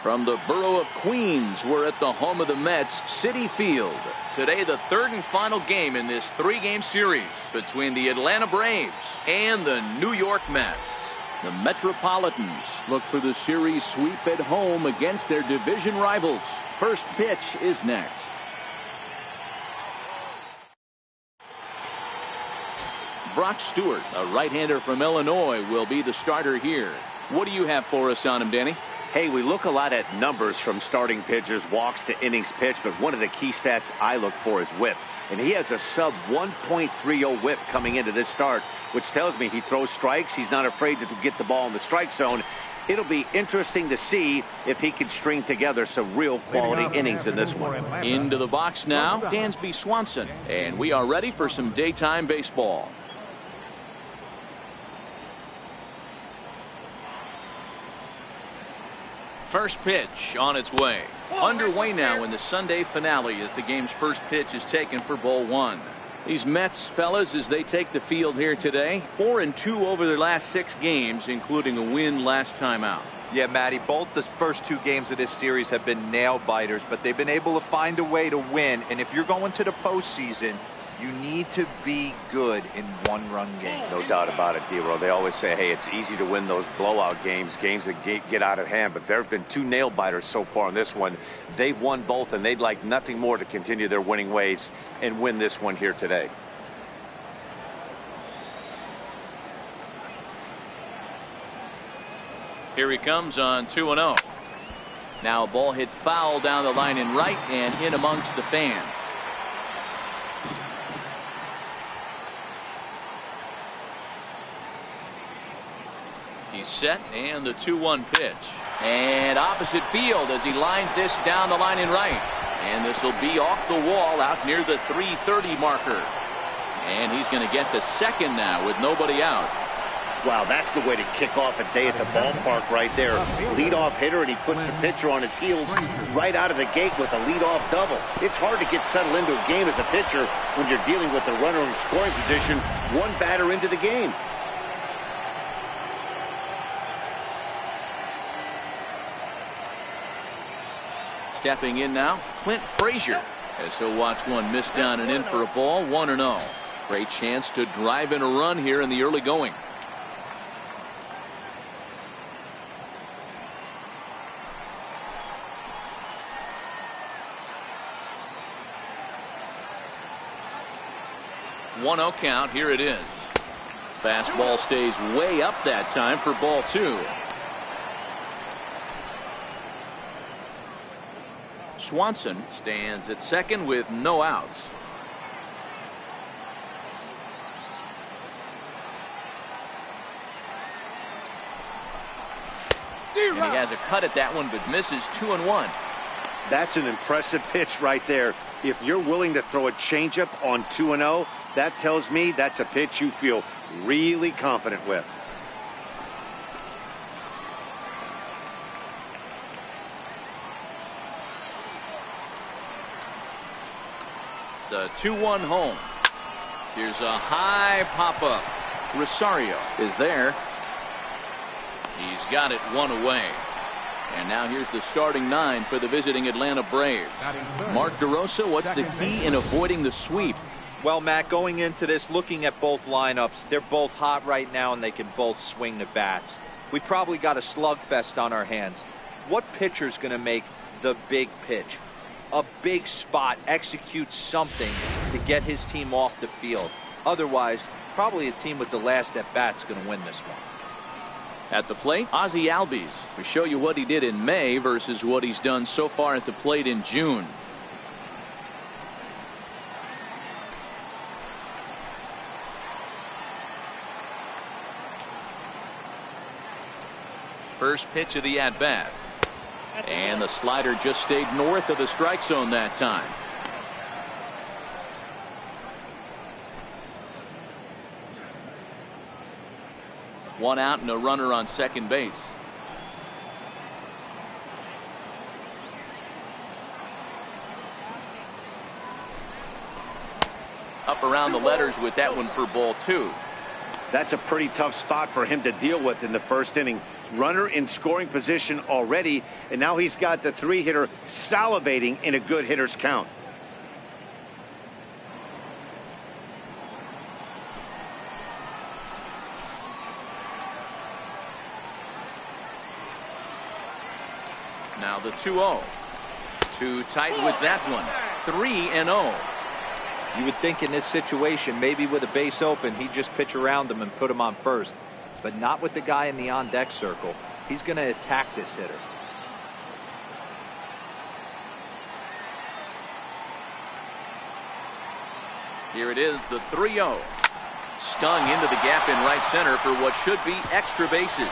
From the borough of Queens, we're at the home of the Mets, Citi Field. Today, the third and final game in this three-game series between the Atlanta Braves and the New York Mets. The Metropolitans look for the series sweep at home against their division rivals. First pitch is next. Brock Stewart, a right-hander from Illinois, will be the starter here. What do you have for us on him, Danny? Hey, we look a lot at numbers from starting pitchers, walks to innings pitched, but one of the key stats I look for is whip. And he has a sub 1.30 whip coming into this start, which tells me he throws strikes. He's not afraid to get the ball in the strike zone. It'll be interesting to see if he can string together some real quality innings in this one. Into the box now, Dansby Swanson. And we are ready for some daytime baseball. First pitch on its way. Underway now in the Sunday finale as the game's first pitch is taken for ball one. These Mets, fellas, as they take the field here today, 4-2 over their last 6 games, including a win last time out. Yeah, Matty, both the first 2 games of this series have been nail biters, but they've been able to find a way to win. And if you're going to the postseason, you need to be good in one-run games. No doubt about it, D-Roll. They always say, hey, it's easy to win those blowout games that get out of hand, but there have been 2 nail-biters so far in this one. They've won both, and they'd like nothing more to continue their winning ways and win this one here today. Here he comes on 2-0. Now a ball hit foul down the line in right and in amongst the fans. He's set, and the 2-1 pitch. And opposite field as he lines this down the line in right. And this will be off the wall out near the 330 marker. And he's going to get to second now with nobody out. Wow, that's the way to kick off a day at the ballpark right there. Leadoff hitter, and he puts the pitcher on his heels right out of the gate with a leadoff double. It's hard to get settled into a game as a pitcher when you're dealing with a runner in scoring position one batter into the game. Stepping in now, Clint Frazier, as he'll watch one miss down and in for a ball, 1-0. Great chance to drive in a run here in the early going. One-0 count. Here it is. Fastball stays way up that time for ball 2. Swanson stands at second with no outs. And he has a cut at that one, but misses 2-1. That's an impressive pitch right there. If you're willing to throw a changeup on 2-0, that tells me that's a pitch you feel really confident with. The 2-1 home. Here's a high pop-up. Rosario is there. He's got it one away. And now here's the starting 9 for the visiting Atlanta Braves. Mark DeRosa, what's the key in avoiding the sweep? Well, Matt, going into this, looking at both lineups, they're both hot right now and they can both swing the bats. We probably got a slugfest on our hands. What pitcher's going to make the big pitch? A big spot, execute something to get his team off the field. Otherwise, probably a team with the last at bat's going to win this one. At the plate, Ozzie Albies. We show you what he did in May versus what he's done so far at the plate in June. First pitch of the at-bat. And the slider just stayed north of the strike zone that time. One out and a runner on second base. Up around the letters with that one for ball 2. That's a pretty tough spot for him to deal with in the first inning. Runner in scoring position already, and now he's got the 3-hitter salivating in a good hitter's count. Now the 2-0. Too tight with that one. 3-0. You would think in this situation, maybe with a base open, he'd just pitch around him and put him on first. But not with the guy in the on-deck circle. He's going to attack this hitter. Here it is, the 3-0. Stung into the gap in right center for what should be extra bases.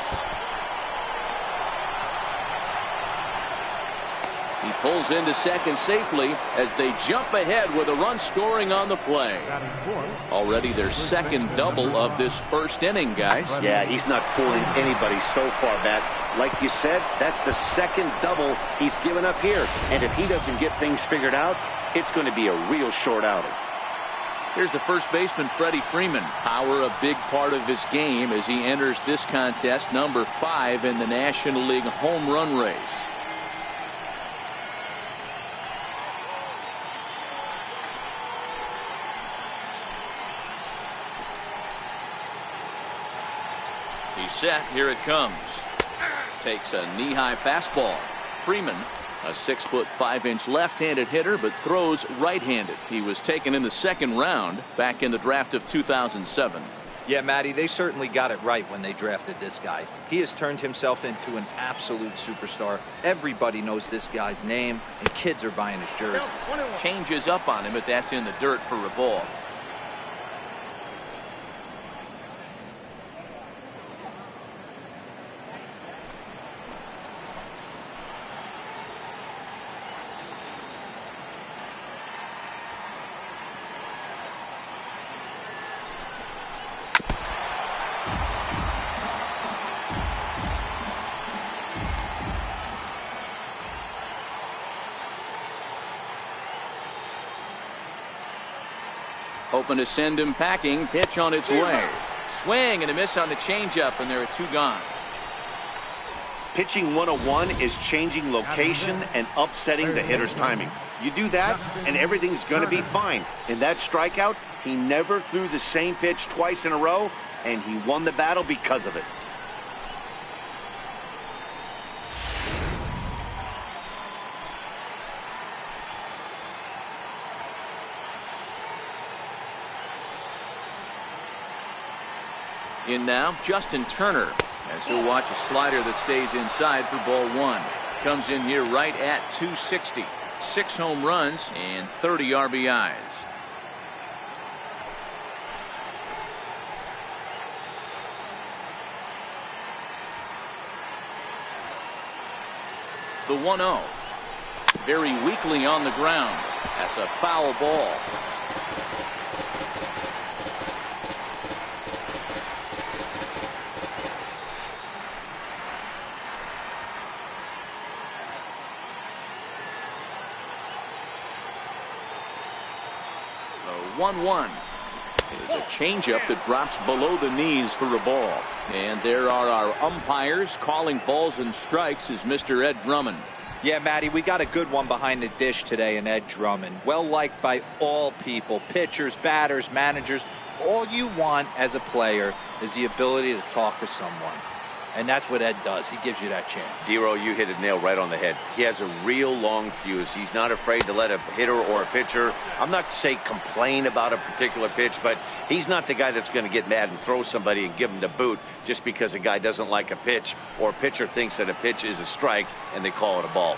He pulls into second safely as they jump ahead with a run scoring on the play. Already their second double of this first inning, guys. Yeah, he's not fooling anybody so far, Matt. Like you said, that's the second double he's given up here. And if he doesn't get things figured out, it's going to be a real short outing. Here's the first baseman, Freddie Freeman. Power a big part of his game as he enters this contest, number 5 in the National League home run race. He's set. Here it comes. Takes a knee-high fastball. Freeman, a 6'5" left-handed hitter, but throws right-handed. He was taken in the second round back in the draft of 2007. Yeah, Matty, they certainly got it right when they drafted this guy. He has turned himself into an absolute superstar. Everybody knows this guy's name, and kids are buying his jerseys. Changes up on him, but that's in the dirt for a ball. Hoping to send him packing. Pitch on its way. Swing and a miss on the changeup, and there are 2 gone. Pitching 101 is changing location and upsetting the hitter's timing. You do that, and everything's going to be fine. In that strikeout, he never threw the same pitch twice in a row, and he won the battle because of it. In now, Justin Turner, as he'll watch a slider that stays inside for ball 1. Comes in here right at 260. 6 home runs and 30 RBIs. The 1-0. Very weakly on the ground. That's a foul ball. The 1-1 is a changeup that drops below the knees for a ball. And there are our umpires calling balls and strikes is Mr. Ed Drummond. Yeah, Matty, we got a good one behind the dish today in Ed Drummond. Well liked by all people, pitchers, batters, managers. All you want as a player is the ability to talk to someone. And that's what Ed does. He gives you that chance. Zero, you hit the nail right on the head. He has a real long fuse. He's not afraid to let a hitter or a pitcher, I'm not to say complain about a particular pitch, but he's not the guy that's going to get mad and throw somebody and give him the boot just because a guy doesn't like a pitch or a pitcher thinks that a pitch is a strike and they call it a ball.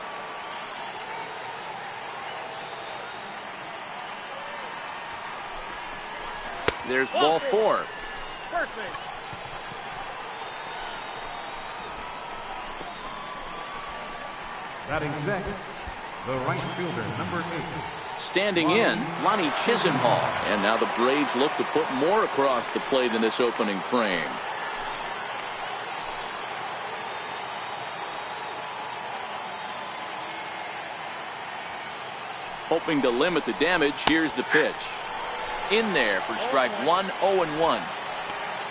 There's ball 4. Perfect. Batting next, the right fielder, number 8. Standing in, Lonnie Chisenhall. And now the Braves look to put more across the plate in this opening frame. Hoping to limit the damage, here's the pitch. In there for strike 1, 0-1.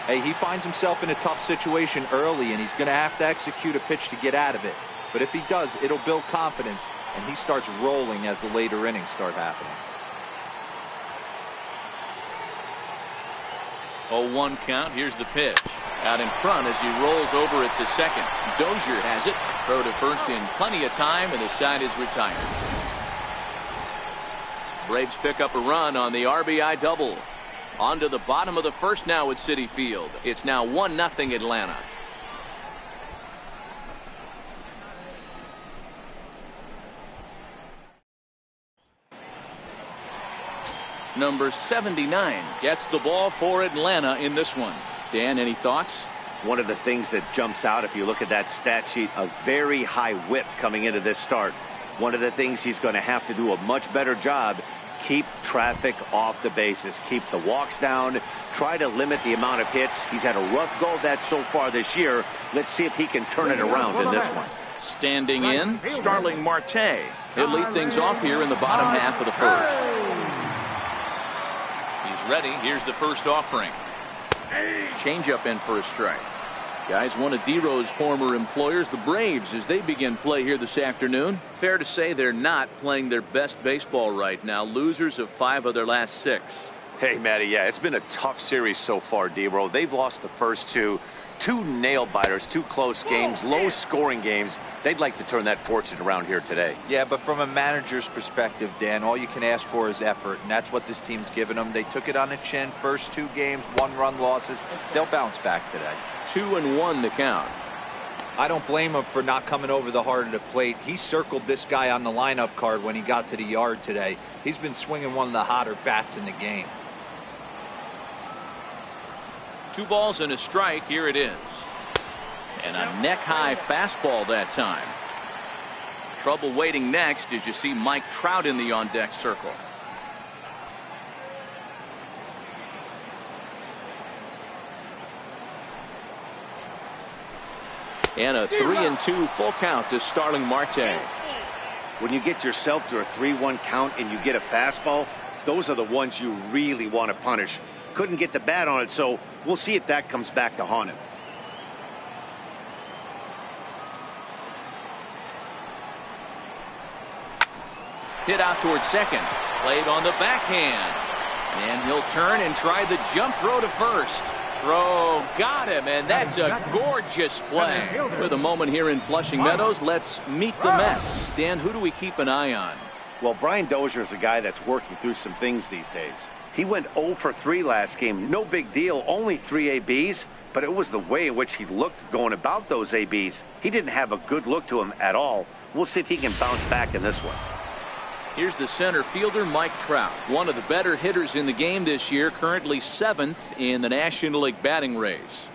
Hey, he finds himself in a tough situation early, and he's going to have to execute a pitch to get out of it. But if he does, it'll build confidence, and he starts rolling as the later innings start happening. 0-1 count. Here's the pitch. Out in front as he rolls over it to second. Dozier has it. Throw to first in plenty of time, and the side is retired. Braves pick up a run on the RBI double. On to the bottom of the first now at Citi Field. It's now 1-0 Atlanta. Number 79 gets the ball for Atlanta in this one. Dan, any thoughts? One of the things that jumps out if you look at that stat sheet, a very high whip coming into this start. One of the things he's going to have to do a much better job, keep traffic off the bases, keep the walks down, try to limit the amount of hits. He's had a rough go of that so far this year. Let's see if he can turn it around in this one. Standing in, Starling Marte. He'll lead things off here in the bottom half of the first. He's ready. Here's the first offering. Changeup in for a strike. Guys, one of D-Row's former employers, the Braves, as they begin play here this afternoon. Fair to say they're not playing their best baseball right now. Losers of 5 of their last 6. Hey, Matty, yeah, it's been a tough series so far, D-Row. They've lost the first two nail-biters, 2 close games, low-scoring games. They'd like to turn that fortune around here today. Yeah, but from a manager's perspective, Dan, all you can ask for is effort, and that's what this team's given them. They took it on the chin. First 2 games, 1-run losses. They'll bounce back today. 2-1 the count. I don't blame him for not coming over the heart of the plate. He circled this guy on the lineup card when he got to the yard today. He's been swinging one of the hotter bats in the game. 2 balls and a strike. Here it is. And a neck-high fastball that time. Trouble waiting next as you see Mike Trout in the on-deck circle. And a 3-2 full count to Starling Marte. When you get yourself to a 3-1 count and you get a fastball, those are the ones you really want to punish. Couldn't get the bat on it, so we'll see if that comes back to haunt him. Hit out towards second. Played on the backhand. And he'll turn and try the jump throw to first. Throw got him, and that's a gorgeous play. With a moment here in Flushing Meadows, let's meet the Mets. Dan, who do we keep an eye on? Well, Brian Dozier is a guy that's working through some things these days. He went 0 for 3 last game. No big deal, only 3 ABs, but it was the way in which he looked going about those ABs. He didn't have a good look to him at all. We'll see if he can bounce back in this one. Here's the center fielder, Mike Trout, one of the better hitters in the game this year, currently 7th in the National League batting race.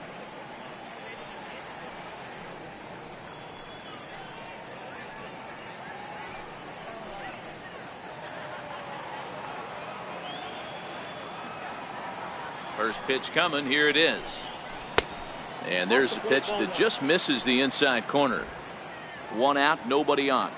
First pitch coming. Here it is. And there's a pitch that just misses the inside corner. 1 out, nobody on.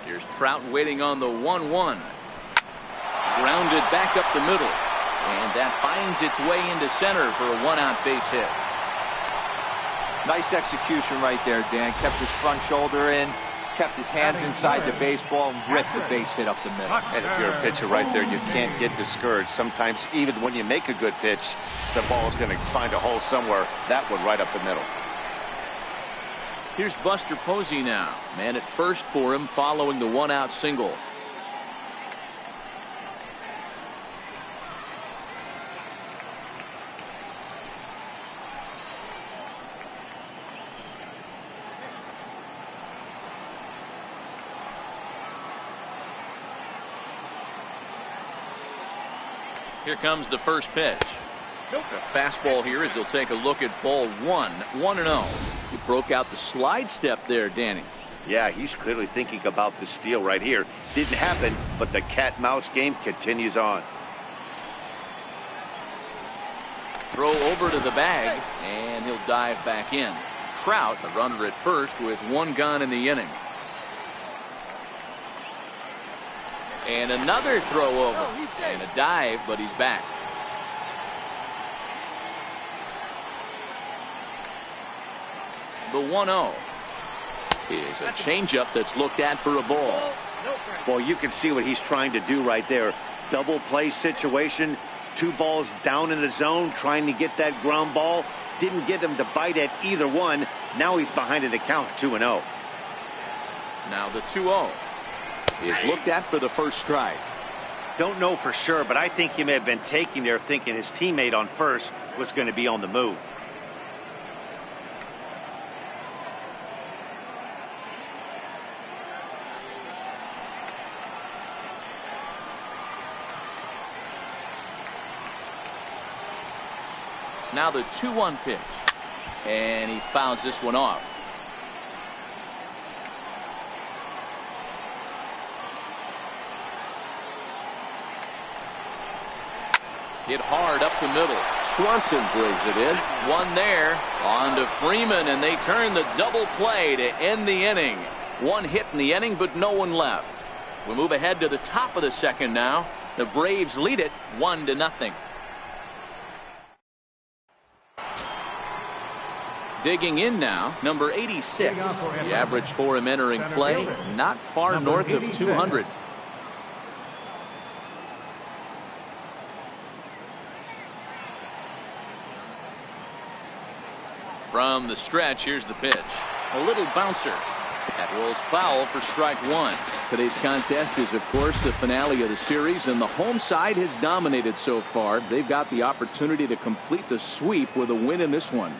Here's Trout waiting on the 1-1. Grounded back up the middle. And that finds its way into center for a 1-out base hit. Nice execution right there, Dan. Kept his front shoulder in, kept his hands inside the baseball, and ripped the base hit up the middle. And if you're a pitcher right there, you can't get discouraged. Sometimes even when you make a good pitch, the ball's going to find a hole somewhere. That one right up the middle. Here's Buster Posey now. Man at first for him following the 1-out single. Here comes the first pitch. The fastball here as he'll take a look at ball 1. 1-0. He broke out the slide step there, Danny. Yeah, he's clearly thinking about the steal right here. Didn't happen, but the cat-mouse game continues on. Throw over to the bag, and he'll dive back in. Trout, the runner at first with one gone in the inning. And another throw over. And a dive, but he's back. The 1-0 is a changeup that's looked at for a ball. Well, you can see what he's trying to do right there. Double play situation. 2 balls down in the zone, trying to get that ground ball. Didn't get him to bite at either one. Now he's behind in the count, 2-0. Now the 2-0 is looked at for the first strike. Don't know for sure, but I think he may have been taking there thinking his teammate on first was going to be on the move. Now the 2-1 pitch, and he fouls this one off. Hit hard up the middle. Swanson brings it in. One there. On to Freeman, and they turn the double play to end the inning. One hit in the inning, but no one left. We move ahead to the top of the second now. The Braves lead it 1-0. Digging in now, number 86. The average for him entering play, not far north of 200. From the stretch, here's the pitch. A little bouncer. That rolls foul for strike one. Today's contest is, of course, the finale of the series, and the home side has dominated so far. They've got the opportunity to complete the sweep with a win in this one.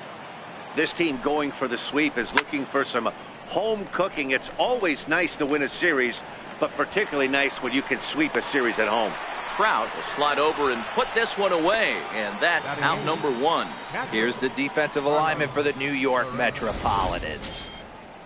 This team going for the sweep is looking for some home cooking. It's always nice to win a series, but particularly nice when you can sweep a series at home. Trout will slide over and put this one away, and that's out number one. Here's the defensive alignment for the New York Metropolitans.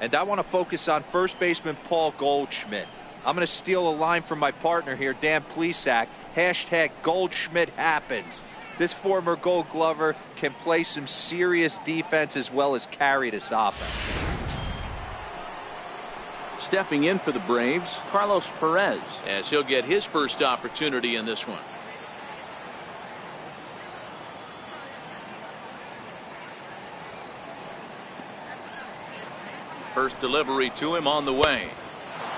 And I want to focus on first baseman Paul Goldschmidt. I'm going to steal a line from my partner here, Dan Plesac. Hashtag Goldschmidt happens. This former Gold Glover can play some serious defense as well as carry this offense. Stepping in for the Braves, Carlos Perez, as he'll get his first opportunity in this one. First delivery to him on the way.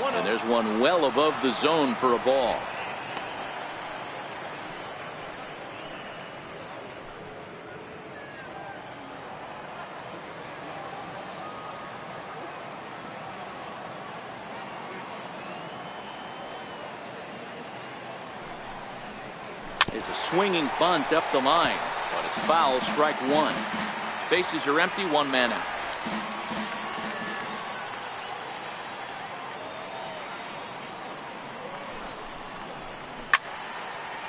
And there's one well above the zone for a ball. It's a swinging bunt up the line, but it's foul, strike one. Bases are empty, one man out.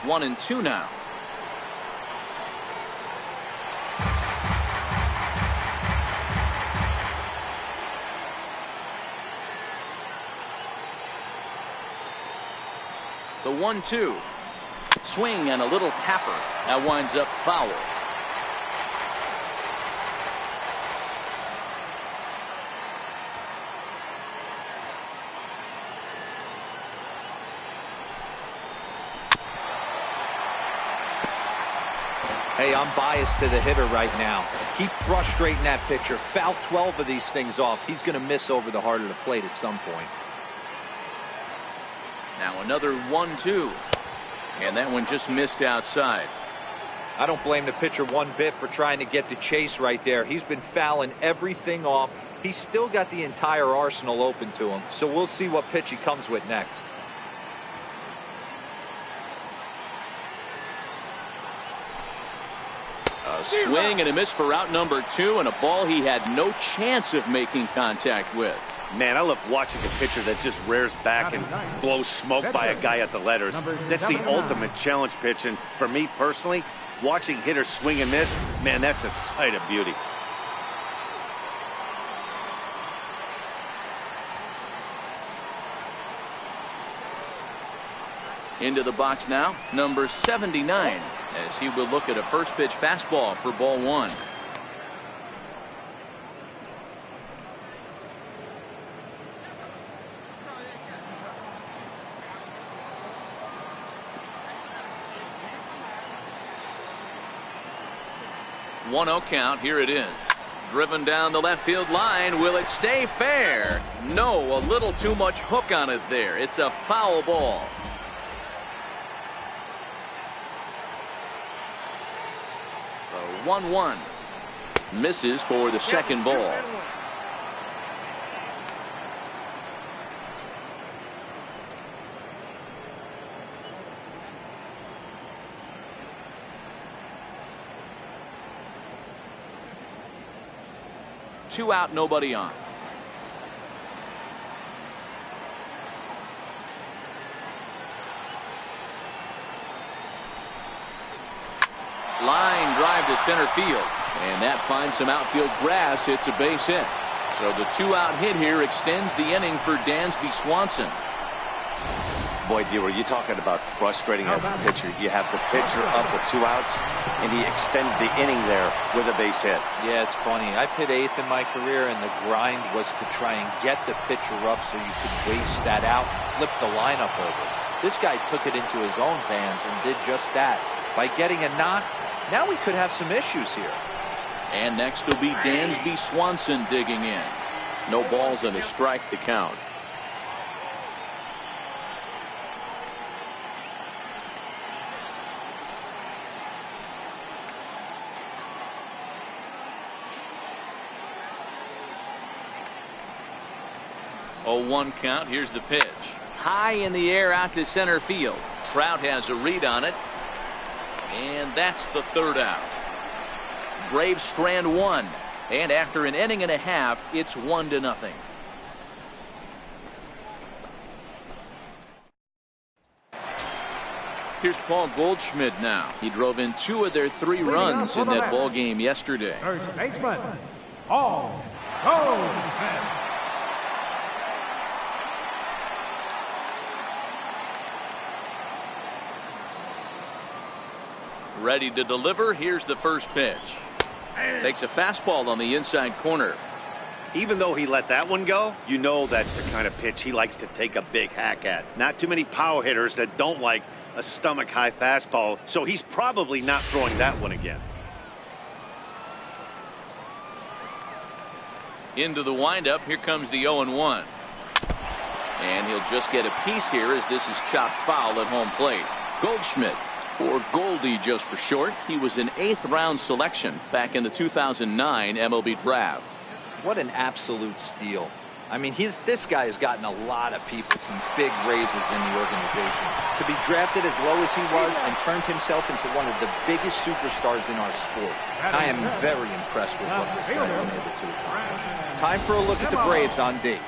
One and two now. The 1-2. Swing and a little tapper. That winds up foul. Hey, I'm biased to the hitter right now. Keep frustrating that pitcher. Foul 12 of these things off. He's going to miss over the heart of the plate at some point. Now another 1-2. And that one just missed outside. I don't blame the pitcher one bit for trying to get the chase right there. He's been fouling everything off. He's still got the entire arsenal open to him. So we'll see what pitch he comes with next. A swing and a miss for out number two, and a ball he had no chance of making contact with. Man, I love watching a pitcher that just rears back and blows smoke by a guy at the letters. That's the ultimate challenge pitch. And for me personally, watching hitters swing and miss, man, that's a sight of beauty. Into the box now, number 79. as he will look at a first pitch fastball for ball one. One 0 count. Here it is. Driven down the left field line. Will it stay fair? No, a little too much hook on it there. It's a foul ball. The 1-1 misses for the second ball. Two out, nobody on. Line drive to center field, and that finds some outfield grass. It's a base hit. So the 2-out hit here extends the inning for Dansby Swanson. Boy, D, were you talking about frustrating as a pitcher? You have the pitcher up with 2 outs, and he extends the inning there with a base hit. Yeah, it's funny. I've hit 8th in my career, and the grind was to try and get the pitcher up so you could waste that out, flip the lineup over. This guy took it into his own hands and did just that. By getting a knock, now we could have some issues here. And next will be Dansby Swanson digging in. No balls and a strike to count. Oh, 1 count. Here's the pitch. High in the air out to center field. Trout has a read on it. And that's the 3rd out. Braves strand 1. And after an inning and a half, it's 1-0. Here's Paul Goldschmidt now. He drove in 2 of their 3 runs in that ball game yesterday. First baseman, Paul Goldschmidt. Ready to deliver. Here's the first pitch. Takes a fastball on the inside corner. Even though he let that one go, you know that's the kind of pitch he likes to take a big hack at. Not too many power hitters that don't like a stomach-high fastball, so he's probably not throwing that one again. Into the windup. Here comes the 0-1. And he'll just get a piece here as this is chopped foul at home plate. Goldschmidt, or Goldie just for short. He was an 8th round selection back in the 2009 MLB draft. What an absolute steal. I mean, this guy has gotten a lot of people some big raises in the organization. To be drafted as low as he was and turned himself into one of the biggest superstars in our sport. I am very impressed with what this guy's been able to accomplish. Time for a look at the Braves on D.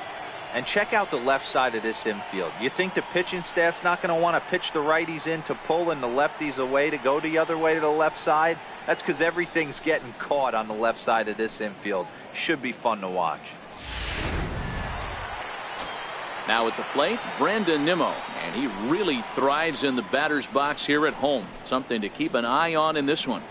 And check out the left side of this infield. You think the pitching staff's not going to want to pitch the righties in to pull and the lefties away to go the other way to the left side? That's because everything's getting caught on the left side of this infield. Should be fun to watch. Now at the plate, Brandon Nimmo, and he really thrives in the batter's box here at home. Something to keep an eye on in this one.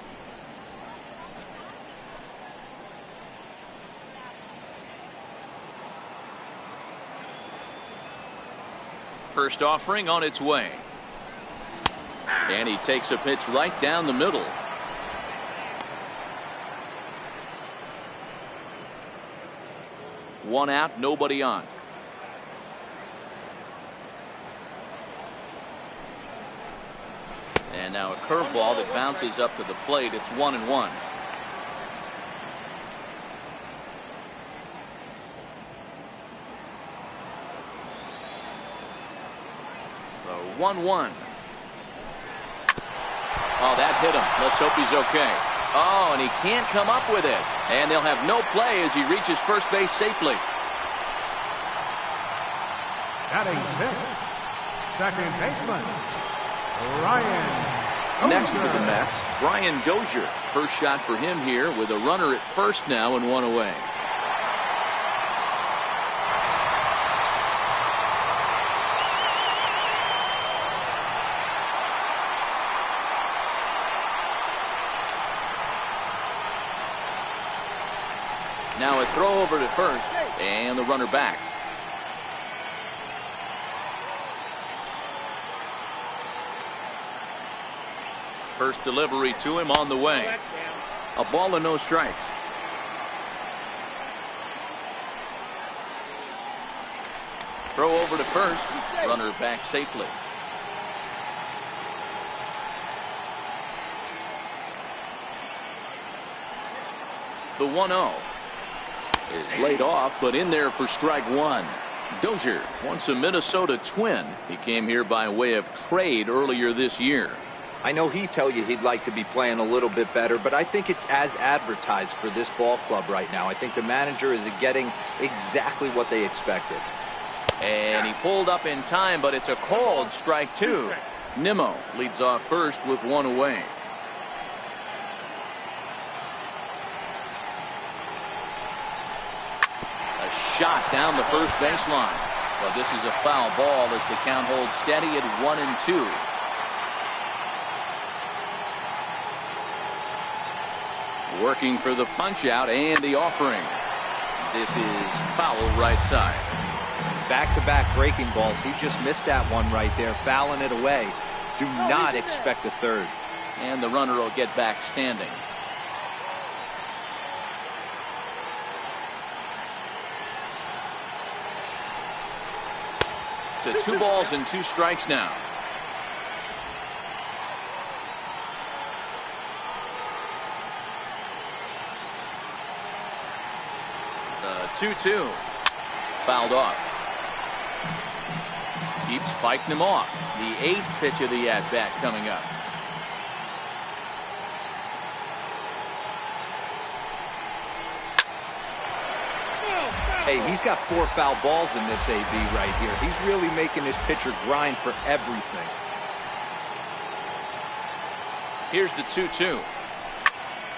First offering on its way. And he takes a pitch right down the middle. One out, nobody on. And now a curveball that bounces up to the plate. It's 1-1. The 1-1. Oh, that hit him. Let's hope he's okay. Oh, and he can't come up with it. And they'll have no play as he reaches first base safely. Batting 5th, second baseman, Ryan. Next for the Mets, Brian Dozier. First shot for him here with a runner at first now and one away. Now a throw over to first, and the runner back. First delivery to him on the way. A ball and no strikes. Throw over to first. Runner back safely. The 1-0 is laid off, but in there for strike one. Dozier, once a Minnesota Twin. He came here by way of trade earlier this year. I know he'd tell you he'd like to be playing a little bit better, but I think it's as advertised for this ball club right now. I think the manager is getting exactly what they expected. And he pulled up in time, but it's a called strike two. Nimmo leads off first with one away. A shot down the first baseline. But this is a foul ball as the count holds steady at 1-2. Working for the punch out and the offering. This is foul right side. Back-to-back breaking balls. He just missed that one right there, fouling it away. Do not expect a third. And the runner will get back standing. To 2 balls and 2 strikes now. The 2-2. Fouled off. Keeps fighting him off. The 8th pitch of the at-bat coming up. Hey, he's got 4 foul balls in this AB right here. He's really making his pitcher grind for everything. Here's the 2-2.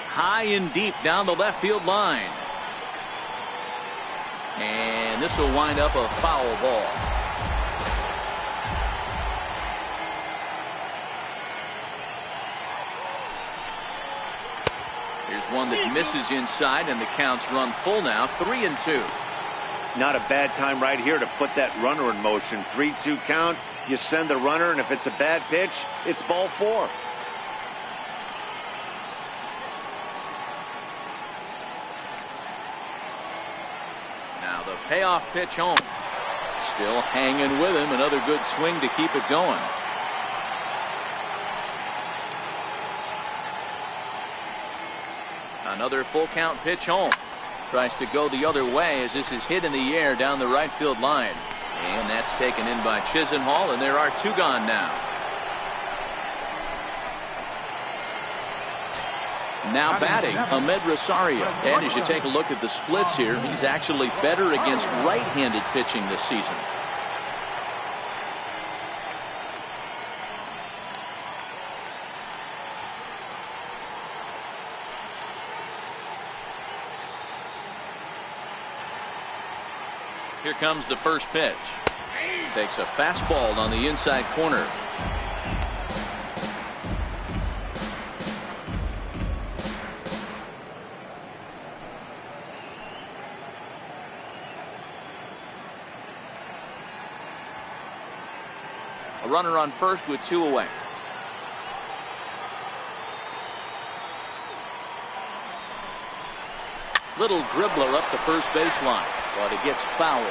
High and deep down the left field line. And this will wind up a foul ball. Here's one that misses inside, and the count's run full now, 3-2. Not a bad time right here to put that runner in motion. 3-2 count. You send the runner, and if it's a bad pitch, it's ball 4. Now the payoff pitch home. Still hanging with him. Another good swing to keep it going. Another full count pitch home. Tries to go the other way as this is hit in the air down the right field line. And that's taken in by Chisenhall, and there are 2 gone now. Now batting, Ahmed Rosario. And as you take a look at the splits here, he's actually better against right-handed pitching this season. Here comes the first pitch. Takes a fastball on the inside corner. A runner on first with 2 away. Little dribbler up the first baseline, but it gets fouled.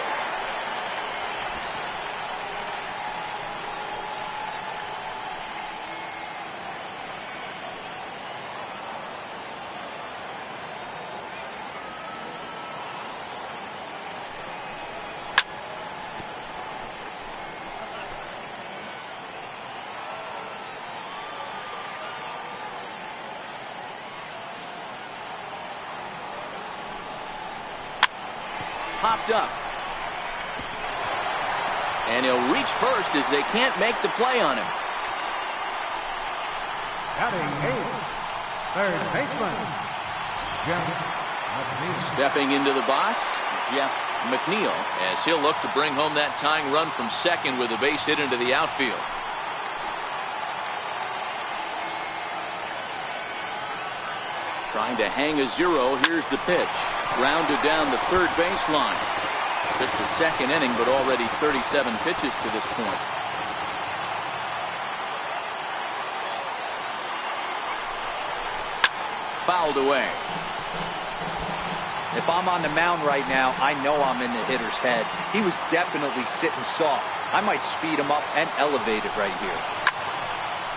Popped up. And he'll reach first as they can't make the play on him. Batting 8th, third baseman, Jeff McNeil. Stepping into the box, Jeff McNeil, as he'll look to bring home that tying run from second with a base hit into the outfield. Trying to hang a 0. Here's the pitch. Grounded down the third baseline. Just the second inning, but already 37 pitches to this point. Fouled away. If I'm on the mound right now, I know I'm in the hitter's head. He was definitely sitting soft. I might speed him up and elevate it right here.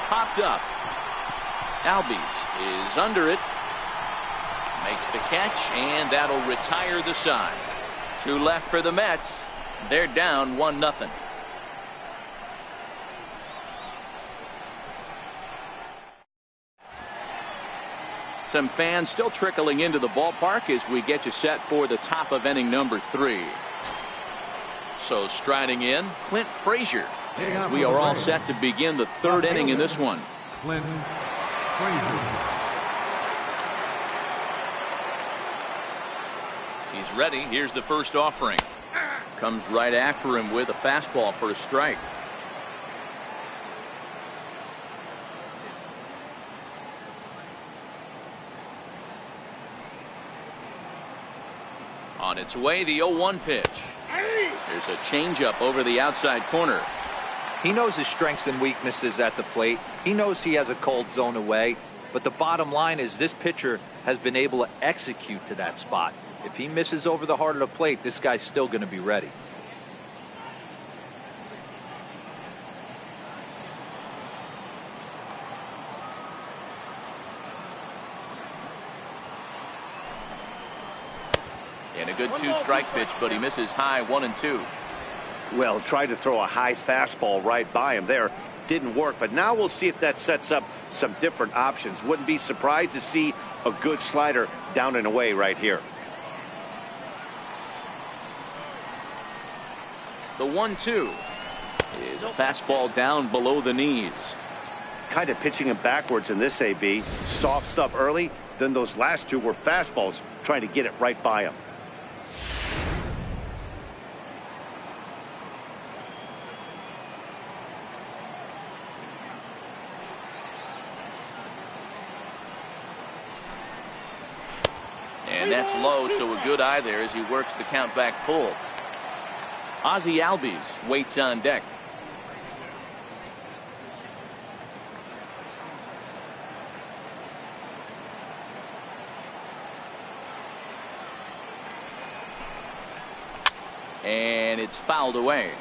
Popped up. Albies is under it. Makes the catch, and that'll retire the side. 2 left for the Mets. They're down 1-0. Some fans still trickling into the ballpark as we get you set for the top of inning number 3. So striding in, Clint Frazier, as we are all set to begin the 3rd inning in this one. Clint Frazier. He's ready. Here's the first offering. Comes right after him with a fastball for a strike. On its way, the 0-1 pitch. There's a changeup over the outside corner. He knows his strengths and weaknesses at the plate. He knows he has a cold zone away. But the bottom line is this pitcher has been able to execute to that spot. If he misses over the heart of the plate, this guy's still going to be ready. And a good 2-strike pitch, but he misses high 1-2. Well, tried to throw a high fastball right by him there. Didn't work, but now we'll see if that sets up some different options. Wouldn't be surprised to see a good slider down and away right here. The 1-2 is a fastball down below the knees. Kind of pitching him backwards in this AB. Soft stuff early, then those last 2 were fastballs, trying to get it right by him. And that's low, so a good eye there as he works the count back full. Ozzie Albies waits on deck. And it's fouled away.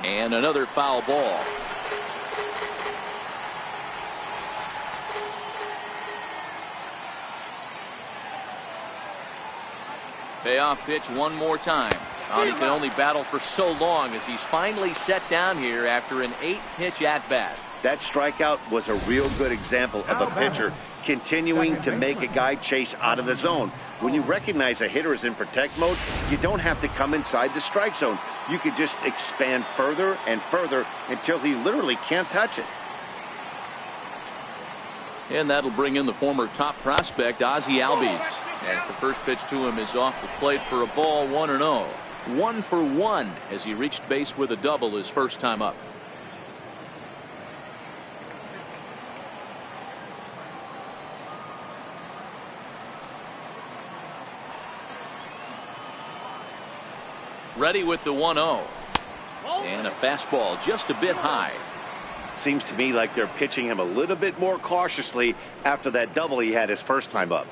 And another foul ball. Payoff pitch one more time. He can only battle for so long as he's finally set down here after an 8-pitch at-bat. That strikeout was a real good example of a pitcher continuing to make a guy chase out of the zone. When you recognize a hitter is in protect mode, you don't have to come inside the strike zone. You could just expand further and further until he literally can't touch it. And that'll bring in the former top prospect, Ozzie Albies, as the first pitch to him is off the plate for a ball, 1-0. 1 for 1 as he reached base with a double his first time up. Ready with the 1-0. And a fastball just a bit high. Seems to me like they're pitching him a little bit more cautiously after that double he had his first time up.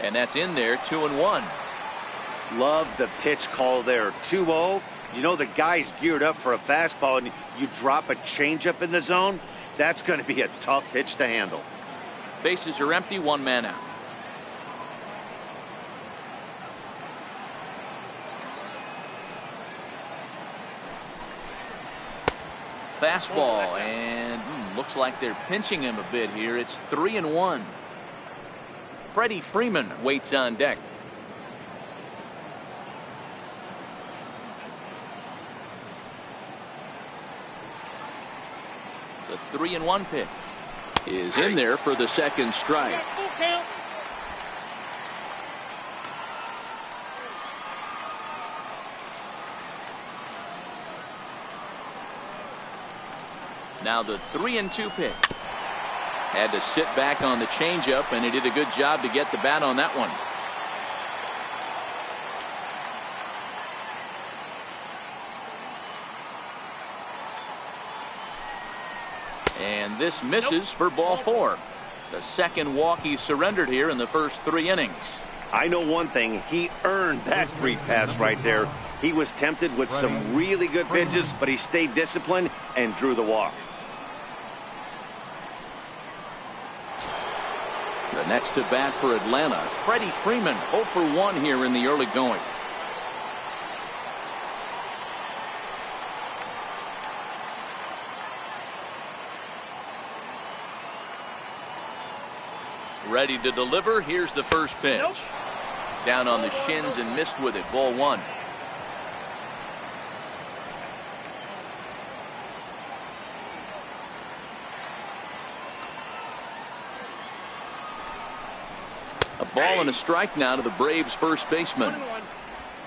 And that's in there, 2-1. Love the pitch call there. 2-0. You know the guy's geared up for a fastball and you drop a changeup in the zone. That's going to be a tough pitch to handle. Bases are empty, one man out. Fastball, and looks like they're pinching him a bit here. It's 3-1. Freddie Freeman waits on deck. The 3-1 pitch is in there for the second strike. Now the 3-2 pitch. Had to sit back on the changeup, and he did a good job to get the bat on that one. And this misses for ball 4. The second walk he surrendered here in the first 3 innings. I know one thing. He earned that free pass right there. He was tempted with some really good pitches, but he stayed disciplined and drew the walk. The next to bat for Atlanta, Freddie Freeman, 0 for 1 here in the early going. Ready to deliver. Here's the first pitch. Down on the shins and missed with it. Ball 1. A ball and a strike now to the Braves first baseman.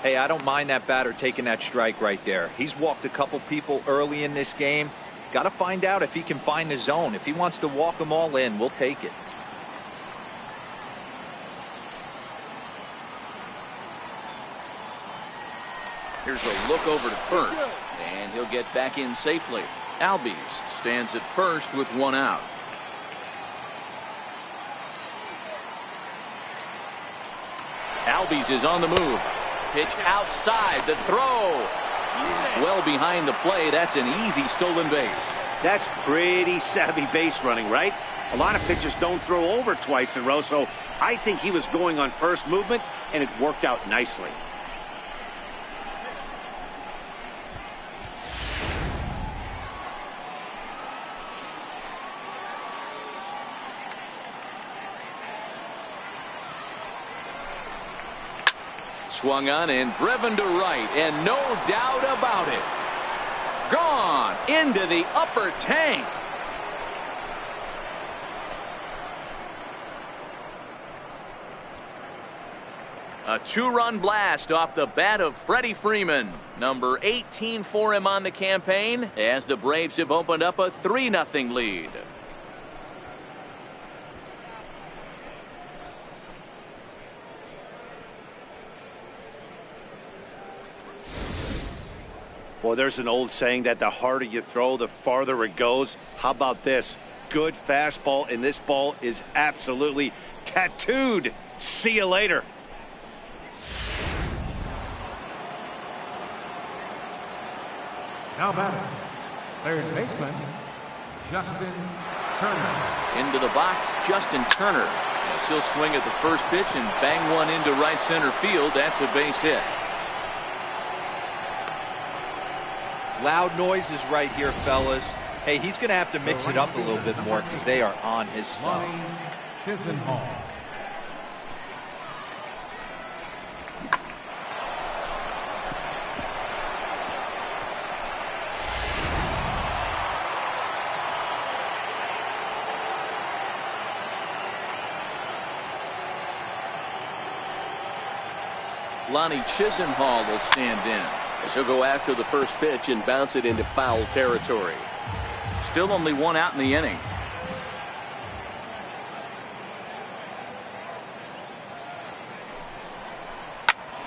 Hey, I don't mind that batter taking that strike right there. He's walked a couple people early in this game. Got to find out if he can find the zone. If he wants to walk them all in, we'll take it. Here's a look over to first, and he'll get back in safely. Albies stands at first with 1 out. Albies is on the move. Pitch outside. The throw. Well behind the play. That's an easy stolen base. That's pretty savvy base running, right? A lot of pitchers don't throw over twice in a row, so I think he was going on first movement, and it worked out nicely. Swung on and driven to right, and no doubt about it. Gone into the upper tank. A 2-run blast off the bat of Freddie Freeman. Number 18 for him on the campaign, as the Braves have opened up a 3-0 lead. Well, there's an old saying that the harder you throw, the farther it goes. How about this? Good fastball, and this ball is absolutely tattooed. See you later. Now batting, third baseman, Justin Turner. Into the box, Justin Turner. Yes, he'll swing at the first pitch and bang one into right center field. That's a base hit. Loud noises right here, fellas. Hey, he's going to have to mix it up a little bit more because they are on his stuff. Lonnie Chisenhall will stand in. He'll go after the first pitch and bounce it into foul territory. Still only 1 out in the inning.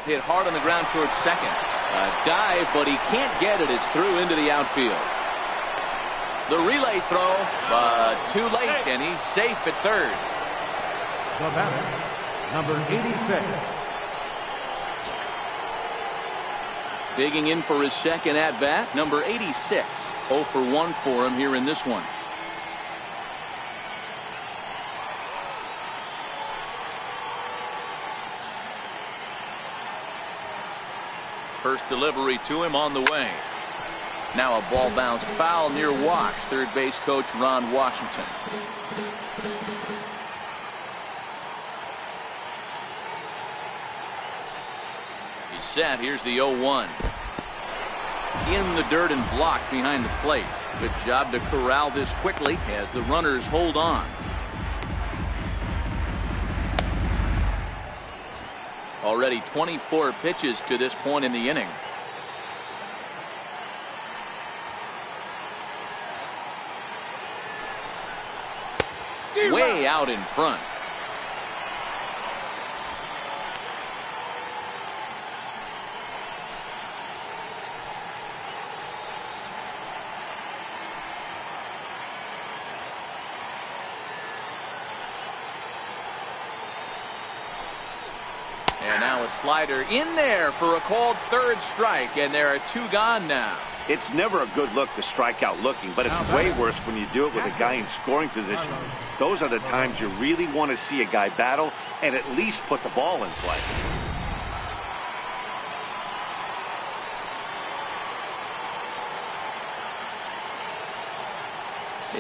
Hit hard on the ground towards second. A dive, but he can't get it. It's through into the outfield. The relay throw, but too late, and he's safe at third. The batter, number 86. Digging in for his second at-bat, number 86. 0 for 1 for him here in this one. First delivery to him on the way. Now a ball bounced foul near Wash. Third base coach Ron Washington. set. Here's the 0-1. In the dirt and blocked behind the plate. Good job to corral this quickly as the runners hold on. Already 24 pitches to this point in the inning. Way out in front. And now a slider in there for a called third strike, and there are two gone now. It's never a good look to strike out looking, but it's way worse when you do it with a guy in scoring position. Those are the times you really want to see a guy battle and at least put the ball in play.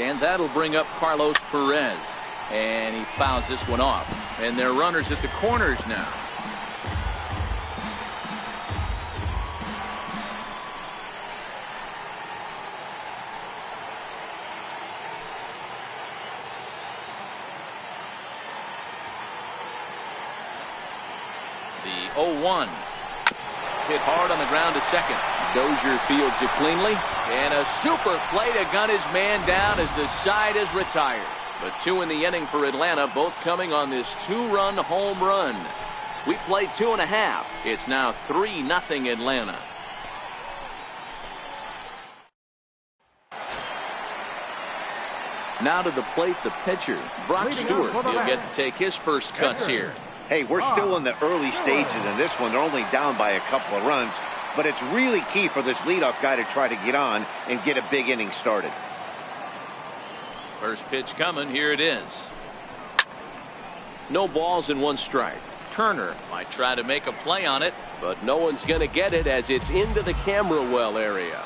And that'll bring up Carlos Perez. And he fouls this one off. And their runners at the corners now. The 0-1. Hit hard on the ground to second. Dozier fields it cleanly. And a super play to gun his man down as the side is retired. But two in the inning for Atlanta, both coming on this two-run home run. We played 2.5. It's now 3-0 Atlanta. Now to the plate, the pitcher, Brock Stewart. He'll get to take his first cuts here. Hey, we're still in the early stages in this one. They're only down by a couple of runs, but it's really key for this leadoff guy to try to get on and get a big inning started. First pitch coming. Here it is. No balls and 1 strike. Turner might try to make a play on it, but no one's going to get it as it's into the camera well area.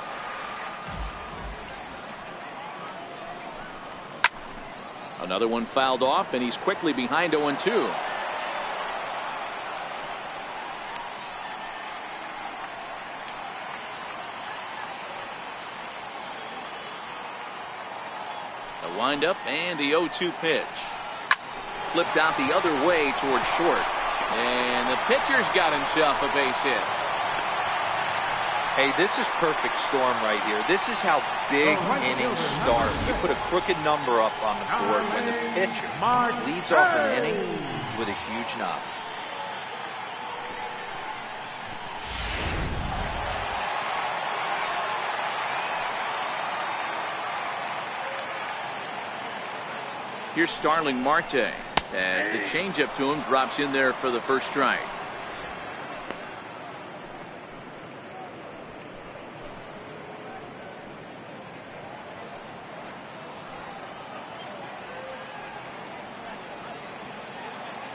Another one fouled off, and he's quickly behind 0-2. The windup and the 0-2 pitch. Flipped out the other way towards short. And the pitcher's got himself a base hit. Hey, this is perfect storm right here. This is how big innings start. You put a crooked number up on the board when the pitcher leads off an inning with a huge knock. Here's Starling Marte as the changeup to him drops in there for the first strike.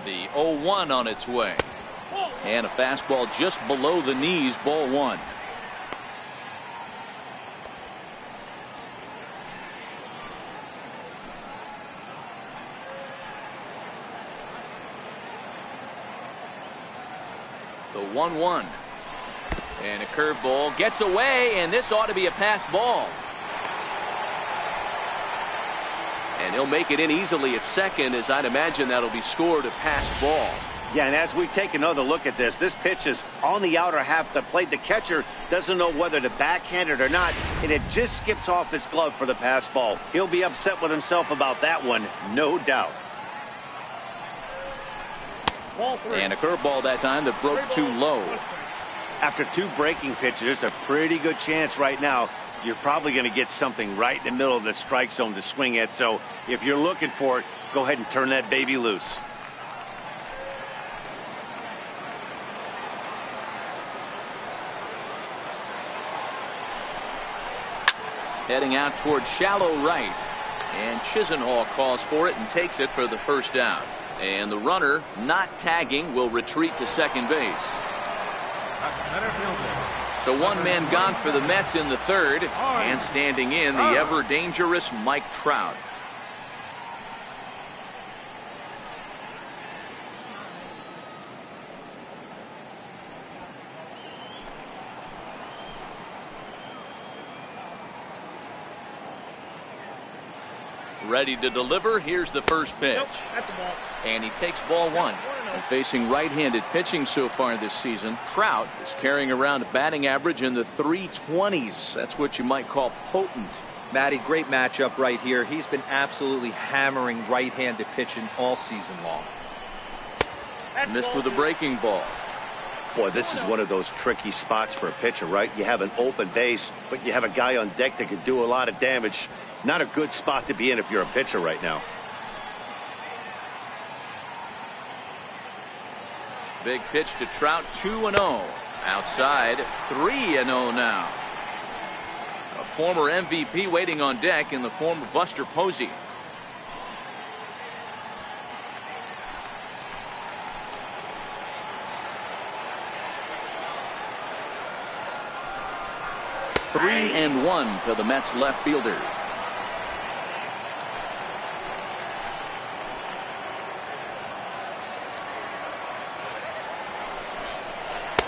The 0-1 on its way. And a fastball just below the knees, ball 1. The 1-1. And a curveball gets away, and this ought to be a pass ball. And he'll make it in easily at second, as I'd imagine that'll be scored a pass ball. Yeah, and as we take another look at this pitch is on the outer half of the plate. The catcher doesn't know whether to backhand it or not, and it just skips off his glove for the pass ball. He'll be upset with himself about that one, no doubt. And a curveball that time that broke too low. After 2 breaking pitches, there's a pretty good chance right now you're probably going to get something right in the middle of the strike zone to swing at. So if you're looking for it, go ahead and turn that baby loose. Heading out towards shallow right. And Chisenhall calls for it and takes it for the first out. And the runner, not tagging, will retreat to second base. So one man gone for the Mets in the third. And standing in, the ever-dangerous Mike Trout. Ready to deliver. Here's the first pitch. Nope, that's a ball. And he takes ball one. And facing right-handed pitching so far this season, Trout is carrying around a batting average in the 320s. That's what you might call potent. Matty, great matchup right here. He's been absolutely hammering right-handed pitching all season long. Missed with a breaking ball. Boy, this is one of those tricky spots for a pitcher, right? You have an open base, but you have a guy on deck that could do a lot of damage. Not a good spot to be in if you're a pitcher right now. Big pitch to Trout, 2-0. Outside, 3-0 now. A former MVP waiting on deck in the form of Buster Posey. Three and one to the Mets left fielder.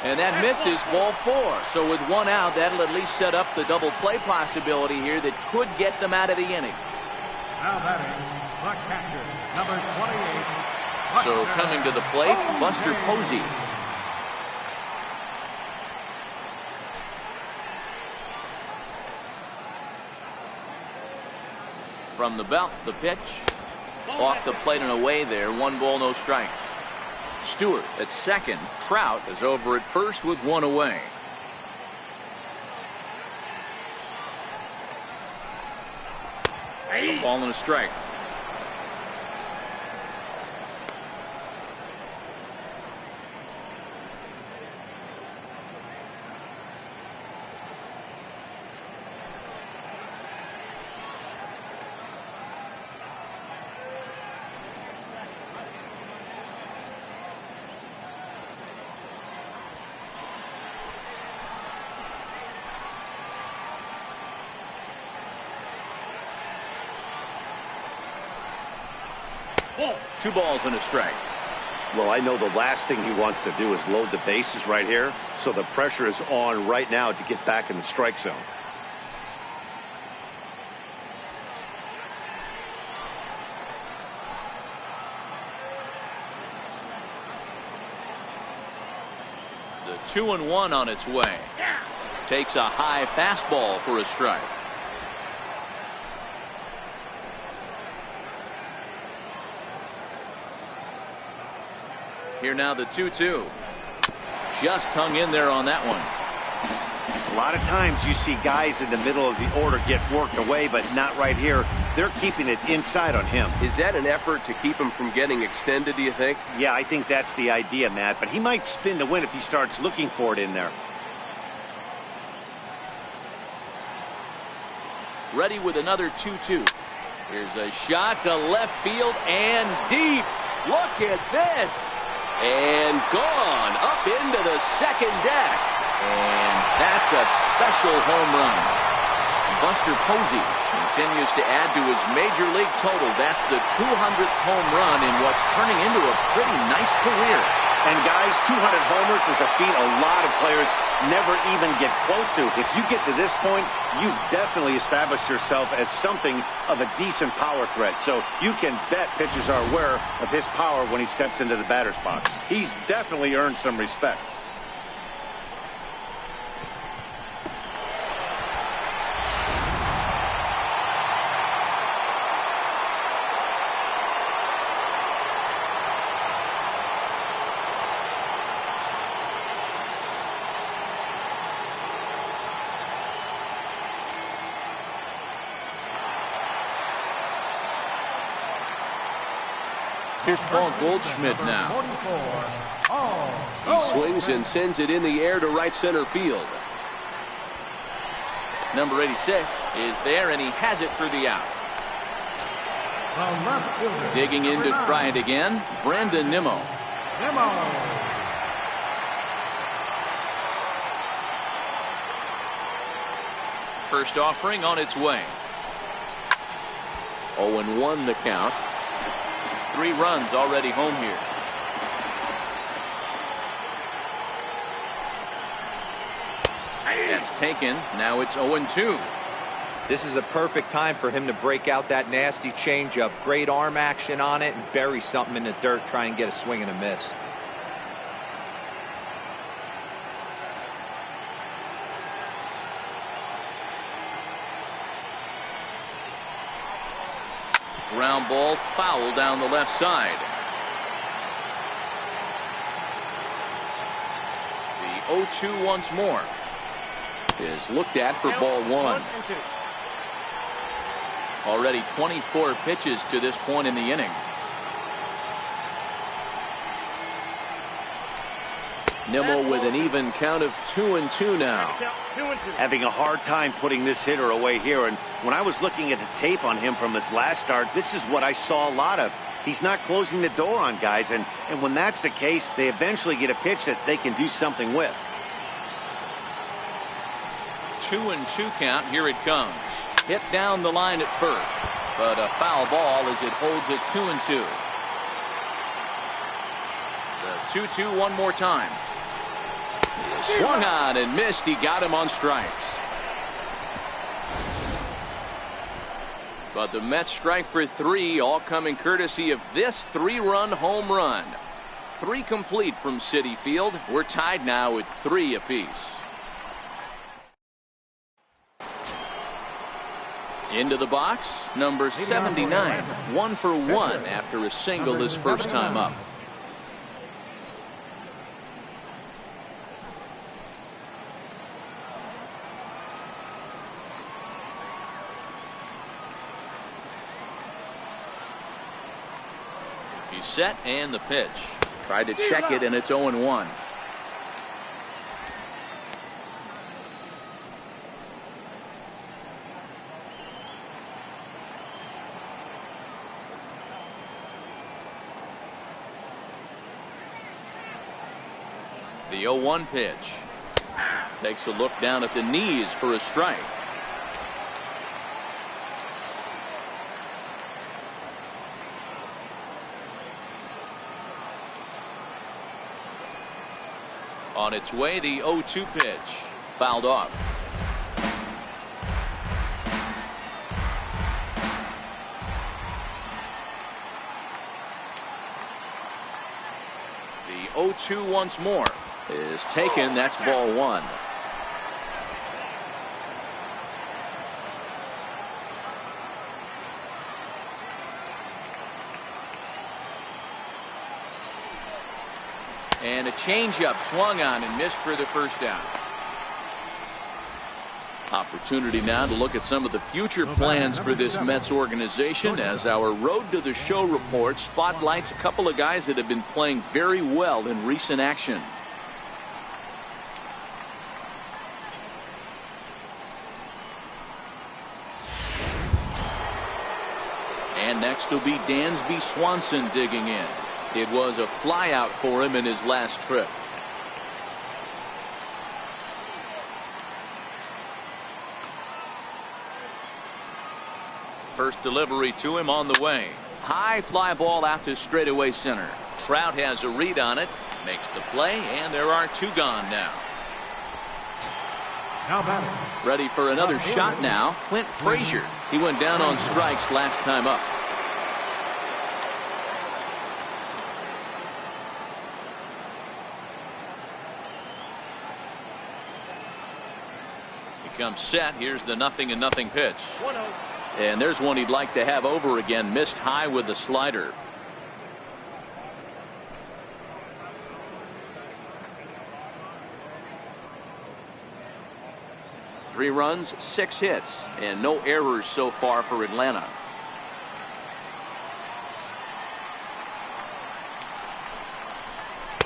And that misses, ball four. So with one out, that'll at least set up the double play possibility here that could get them out of the inning. Now batting, the catcher, number 28. So coming to the plate, Buster Posey. From the belt, the pitch. Off the plate and away there. 1 ball, no strikes. Stewart at second. Trout is over at first with 1 away. A ball and a strike. Ball. 2 balls and a strike. Well, I know the last thing he wants to do is load the bases right here, so the pressure is on right now to get back in the strike zone. The 2-1 on its way. Takes a high fastball for a strike. Here now the 2-2. Just hung in there on that one. A lot of times you see guys in the middle of the order get worked away, but not right here. They're keeping it inside on him. Is that an effort to keep him from getting extended, do you think? Yeah, I think that's the idea, Matt, but he might spin to win if he starts looking for it in there. Ready with another 2-2. Here's a shot to left field and deep. Look at this. And gone up into the second deck. And that's a special home run. Buster Posey continues to add to his major league total. That's the 200th home run in what's turning into a pretty nice career. And guys, 200 homers is a feat a lot of players never even get close to. If you get to this point, you've definitely established yourself as something of a decent power threat. So you can bet pitchers are aware of his power when he steps into the batter's box. He's definitely earned some respect. Here's Paul Goldschmidt now. He swings and sends it in the air to right center field. Number 86 is there, and he has it for the out. Digging in to try it again, Brandon Nimmo. First offering on its way. 0-1 the count. 3 runs already home here. That's taken. Now it's 0-2. This is a perfect time for him to break out that nasty changeup. Great arm action on it and bury something in the dirt, try and get a swing and a miss. Ground ball foul down the left side. The 0-2 once more is looked at for ball one. Already 24 pitches to this point in the inning. Nimmo with an even count of 2-2 now. Having a hard time putting this hitter away here, and when I was looking at the tape on him from his last start, this is what I saw a lot of. He's not closing the door on guys, and when that's the case, they eventually get a pitch that they can do something with. 2-2 count. Here it comes. Hit down the line at first, but a foul ball as it holds it 2-2. The 2-2 one more time. Swung on and missed. He got him on strikes. But the Mets strike for three, all coming courtesy of this three-run home run. 3 complete from Citi Field. We're tied now at 3 apiece. Into the box, number 79, 1 for 1 after a single his first time up. He's set and the pitch. Tried to check it and it's 0-1. The 0-1 pitch. Takes a look down at the knees for a strike. On its way, the 0-2 pitch. Fouled off. The 0-2 once more is taken. That's ball one. And a changeup swung on and missed for the first down. Opportunity now to look at some of the future plans for this Mets organization as our Road to the Show report spotlights a couple of guys that have been playing very well in recent action. And next will be Dansby Swanson digging in. It was a flyout for him in his last trip. First delivery to him on the way. High fly ball out to straightaway center. Trout has a read on it, makes the play, and there are 2 gone now. Ready for another shot now, Clint Frazier. He went down on strikes last time up. Comes set. Here's the 0-0 pitch. And there's one he'd like to have over again. Missed high with the slider. Three runs, 6 hits, and no errors so far for Atlanta.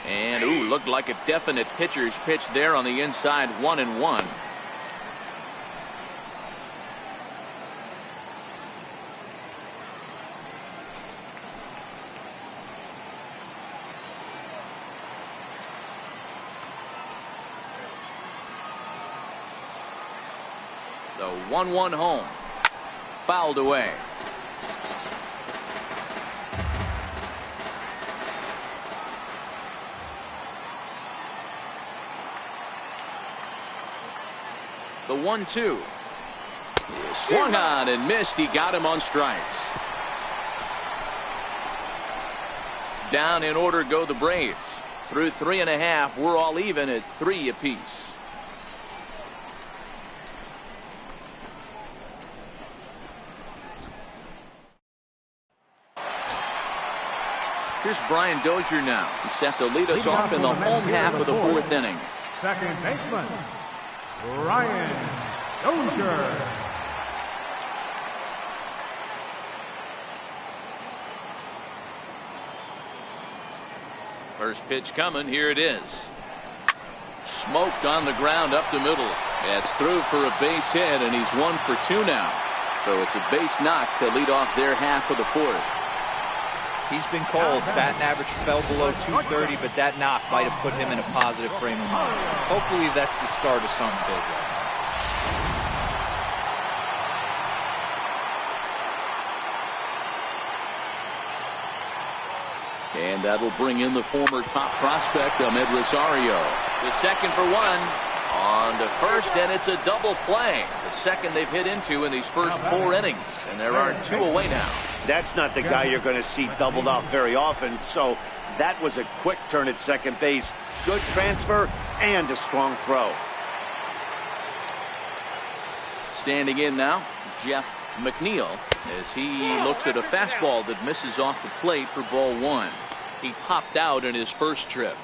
And ooh, looked like a definite pitcher's pitch there on the inside. 1-1. The 1-1 home. Fouled away. The 1-2. He swung on and missed. He got him on strikes. Down in order go the Braves. Through 3.5, we're all even at 3 apiece. Here's Brian Dozier now. He sets to lead us off in the home half of the 4th inning. Second baseman, Brian Dozier. First pitch coming. Here it is. Smoked on the ground up the middle. It's through for a base hit, and he's 1 for 2 now. So it's a base knock to lead off their half of the 4th. He's been called. Batting average fell below 230, but that knock might have put him in a positive frame of mind. Hopefully that's the start of something big. And that'll bring in the former top prospect, Ahmed Rosario. The second for 1. On to first, and it's a double play. The second they've hit into in these first 4 innings. And there are 2 away now. That's not the guy you're going to see doubled off very often. So that was a quick turn at second base. Good transfer and a strong throw. Standing in now, Jeff McNeil, as he looks at a fastball that misses off the plate for ball 1. He popped out in his first trip.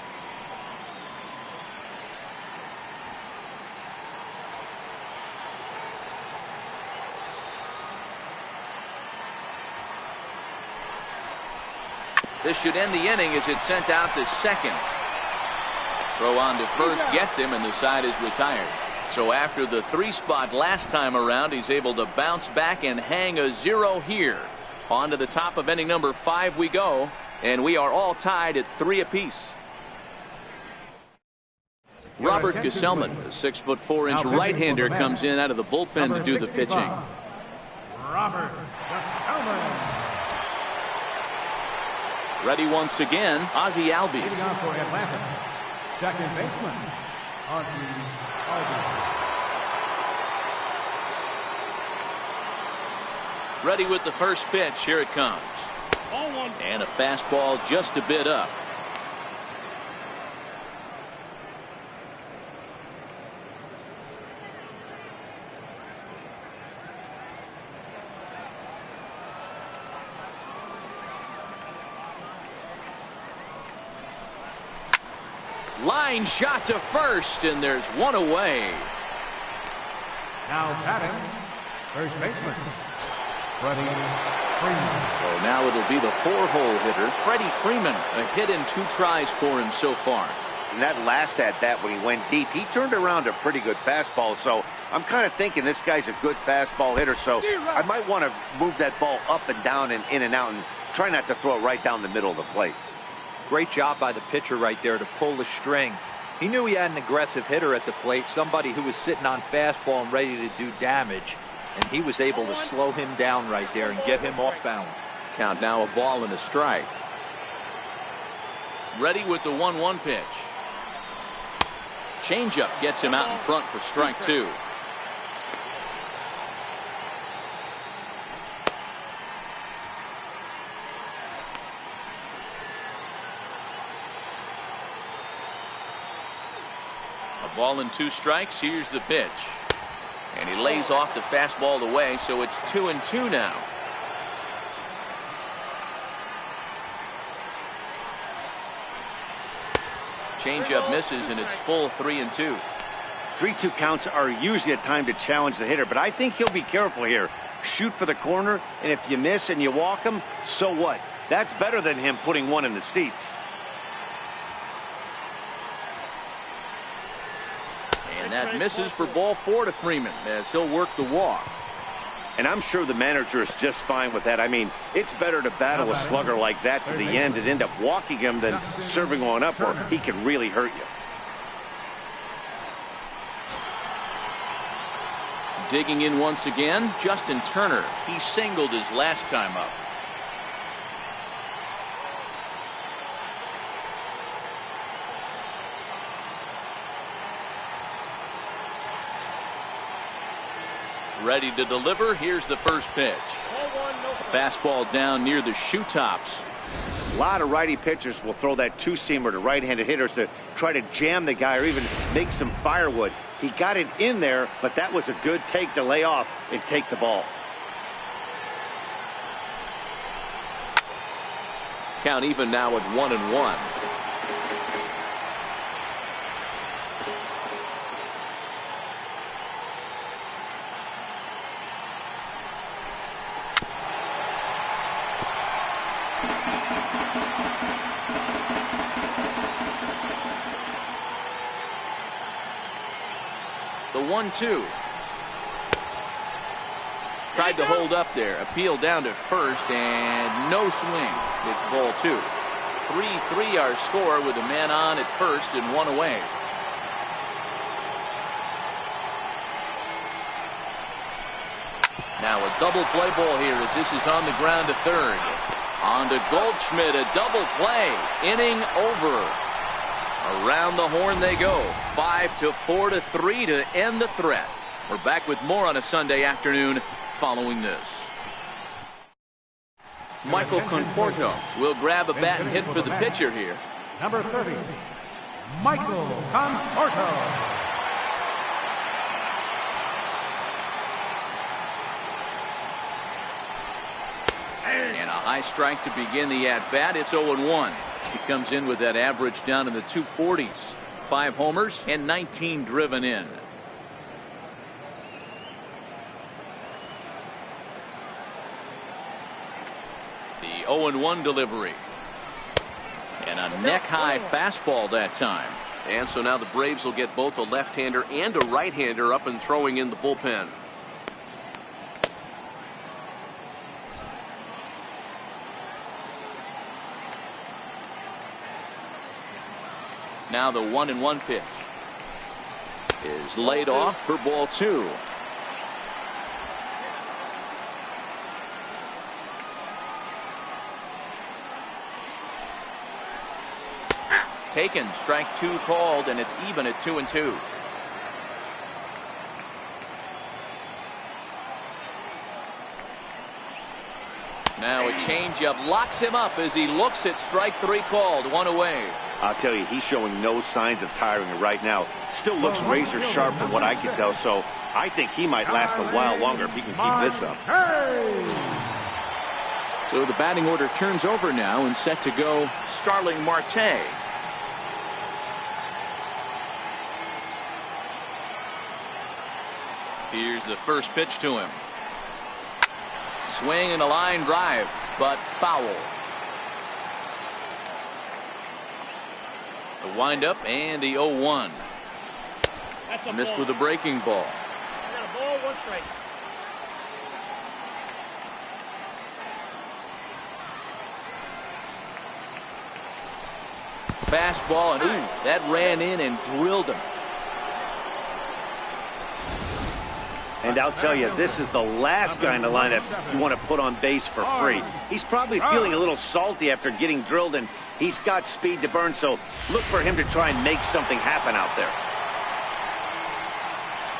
This should end the inning as it's sent out to second. Throw on to first gets him, and the side is retired. So after the 3 spot last time around, he's able to bounce back and hang a 0 here. On to the top of inning number 5 we go, and we are all tied at 3 apiece. Robert Gesellman, the 6'4" right-hander, comes in out of the bullpen to do the pitching. Robert Gesellman. Ready once again, Ozzie Albies. Leading off for Atlanta, second baseman, Ozzie Albies. Ready with the first pitch. Here it comes. And a fastball just a bit up. Line shot to first, and there's 1 away. Now batting, first baseman, Freddie Freeman. So now it'll be the 4-hole hitter, Freddie Freeman. A hit in 2 tries for him so far. And that last at bat when he went deep, he turned around a pretty good fastball. So I'm kind of thinking this guy's a good fastball hitter. So I might want to move that ball up and down and in and out and try not to throw it right down the middle of the plate. Great job by the pitcher right there to pull the string. He knew he had an aggressive hitter at the plate, somebody who was sitting on fastball and ready to do damage, and he was able to slow him down right there and get him off balance. Count now, a ball and a strike. Ready with the 1-1 pitch. Changeup gets him out in front for strike 2. A ball and 2 strikes. Here's the pitch. And he lays off the fastball away, so it's 2-2 now. Changeup misses, and it's full 3-2. 3-2 counts are usually a time to challenge the hitter, but I think he'll be careful here. Shoot for the corner, and if you miss and you walk him, so what? That's better than him putting one in the seats. And that misses for ball 4 to Freeman as he'll work the walk. And I'm sure the manager is just fine with that. I mean, it's better to battle a slugger like that to the end and end up walking him than serving one up, or he can really hurt you. Digging in once again, Justin Turner. He singled his last time up. Ready to deliver. Here's the first pitch. Fastball down near the shoe tops. A lot of righty pitchers will throw that two-seamer to right-handed hitters to try to jam the guy or even make some firewood. He got it in there, but that was a good take to lay off and take the ball. Count even now at 1-1. The 1-2. Tried to hold up there. Appeal down to first and no swing. It's ball 2. 3-3 our score with a man on at first and one away. Now a double play ball here as this is on the ground to third. On to Goldschmidt, a double play. Inning over. Around the horn they go. 5-4-3 to end the threat. We're back with more on a Sunday afternoon following this. Michael Conforto will grab a bat and hit for the pitcher here. Number 30, Michael Conforto. And a high strike to begin the at-bat. It's 0-1. He comes in with that average down in the 240s. 5 homers and 19 driven in. The 0-1 delivery. And a neck-high fastball that time. And so now the Braves will get both a left-hander and a right-hander up and throwing in the bullpen. Now the 1-1 pitch is laid off for ball 2. Taken, strike 2 called, and it's even at 2-2. Now a changeup locks him up as he looks at strike 3 called. 1 away. I'll tell you, he's showing no signs of tiring right now. Still looks razor sharp from what I can tell, so I think he might last a while longer if he can keep this up. So the batting order turns over now and set to go Starling Marte. Here's the first pitch to him. Swing and a line drive, but foul. The windup and the 0-1. Missed with a breaking ball. I got a ball, 1 strike. Fastball, and ooh, that ran in and drilled him. And I'll tell you, this is the last guy in the lineup you want to put on base for free. He's probably feeling a little salty after getting drilled, and he's got speed to burn, so look for him to try and make something happen out there.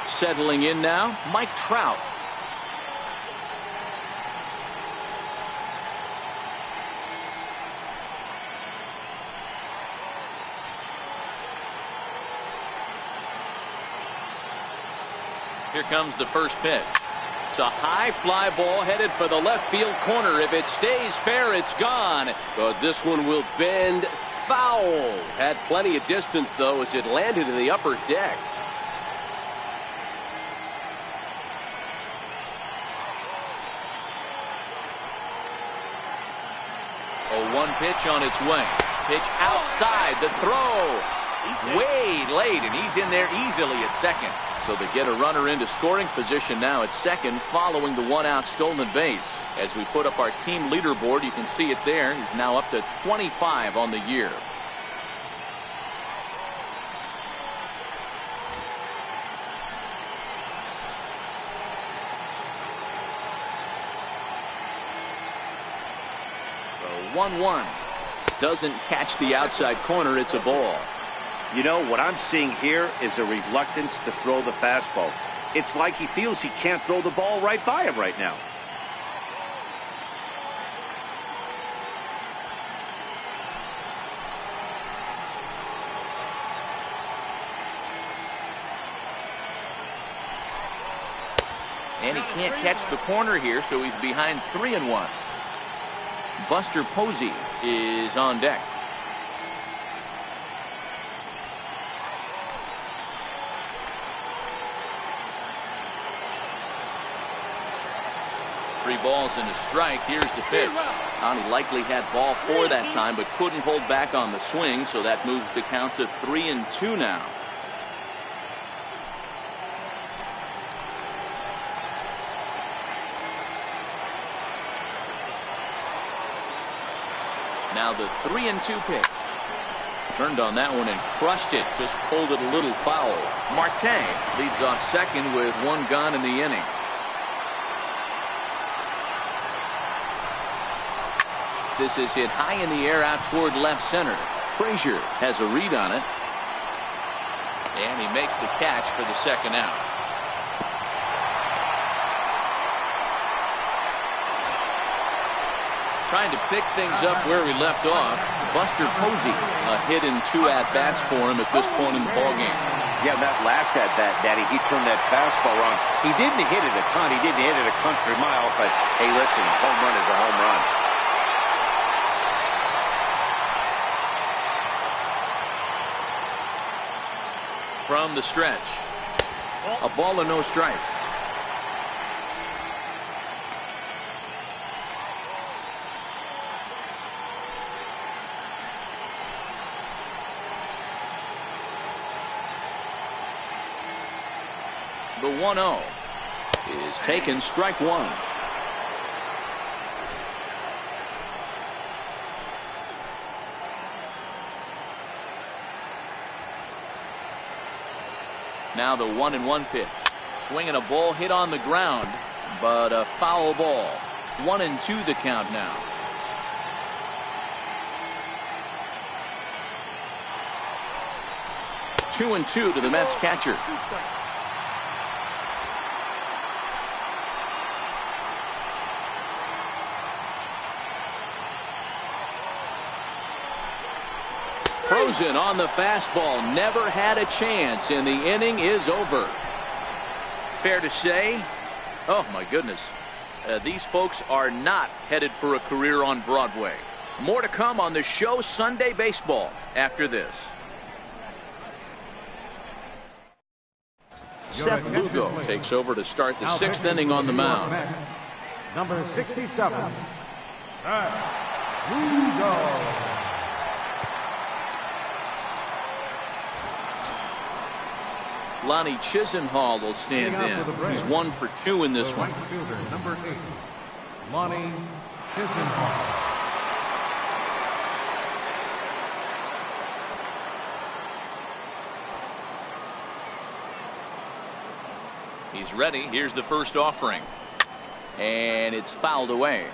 Settling in now, Mike Trout. Here comes the first pitch. It's a high fly ball headed for the left field corner. If it stays fair, it's gone. But this one will bend foul. Had plenty of distance, though, as it landed in the upper deck. A 1 pitch on its way. Pitch outside. The throw. Way late, and he's in there easily at second. So they get a runner into scoring position now at second following the 1-out stolen base. As we put up our team leaderboard, you can see it there. He's now up to 25 on the year. So 1-1. Doesn't catch the outside corner. It's a ball. You know, what I'm seeing here is a reluctance to throw the fastball. It's like he feels he can't throw the ball right by him right now. And he can't catch the corner here, so he's behind 3-1. Buster Posey is on deck. Three balls and a strike. Here's the pitch. He likely had ball 4 that time, but couldn't hold back on the swing, so that moves the count to 3-2 now. Now the 3-2 pitch. Turned on that one and crushed it. Just pulled it a little foul. Marte leads off second with 1 gone in the inning. This is hit high in the air out toward left center. Frazier has a read on it. And he makes the catch for the second out. Trying to pick things up where we left off. Buster Posey, a hit in 2 at-bats for him at this point in the ballgame. Yeah, that last at-bat, Daddy, he turned that fastball around. He didn't hit it a ton. He didn't hit it a country mile, but hey, listen, home run is a home run. From the stretch, a ball and no strikes. The 1-0 is taken, strike 1. Now the 1-1 pitch. Swinging a ball hit on the ground, but a foul ball. 1-2 the count now. Two and two to the Mets catcher. Frozen on the fastball, never had a chance, and the inning is over. Fair to say, oh my goodness, these folks are not headed for a career on Broadway. More to come on the show Sunday Baseball after this. Seth Lugo takes over to start the 6th inning on the mound. Number 67, Lugo. Lonnie Chisenhall will stand in. He's 1 for 2 in this one. Fielder, number 8, Lonnie Chisenhall. He's ready. Here's the first offering. And it's fouled away.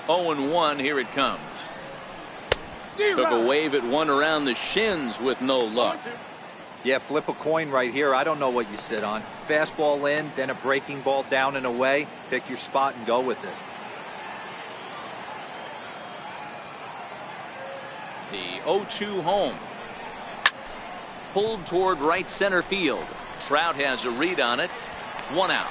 Oh, 0-1, here it comes. Took a wave at one around the shins with no luck. Yeah, flip a coin right here. I don't know what you sit on. Fastball in, then a breaking ball down and away. Pick your spot and go with it. The 0-2 home. Pulled toward right center field. Trout has a read on it. 1 out.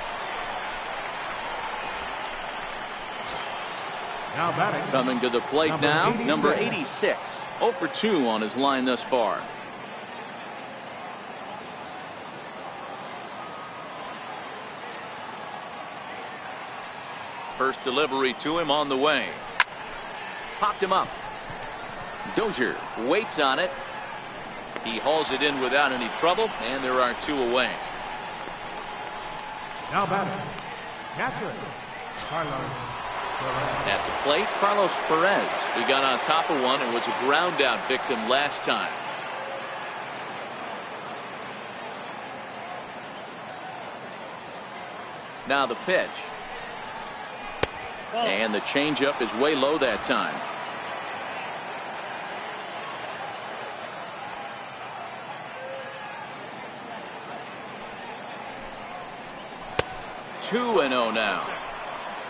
Now batting. Coming to the plate now, number 86. 0 for 2 on his line thus far. First delivery to him on the way. Popped him up. Dozier waits on it. He hauls it in without any trouble, and there are 2 away. Now batting. Catcher, Carlos At the plate, Carlos Perez. He got on top of one and was a ground out victim last time. Now the pitch. And the changeup is way low that time. Two and 0 now.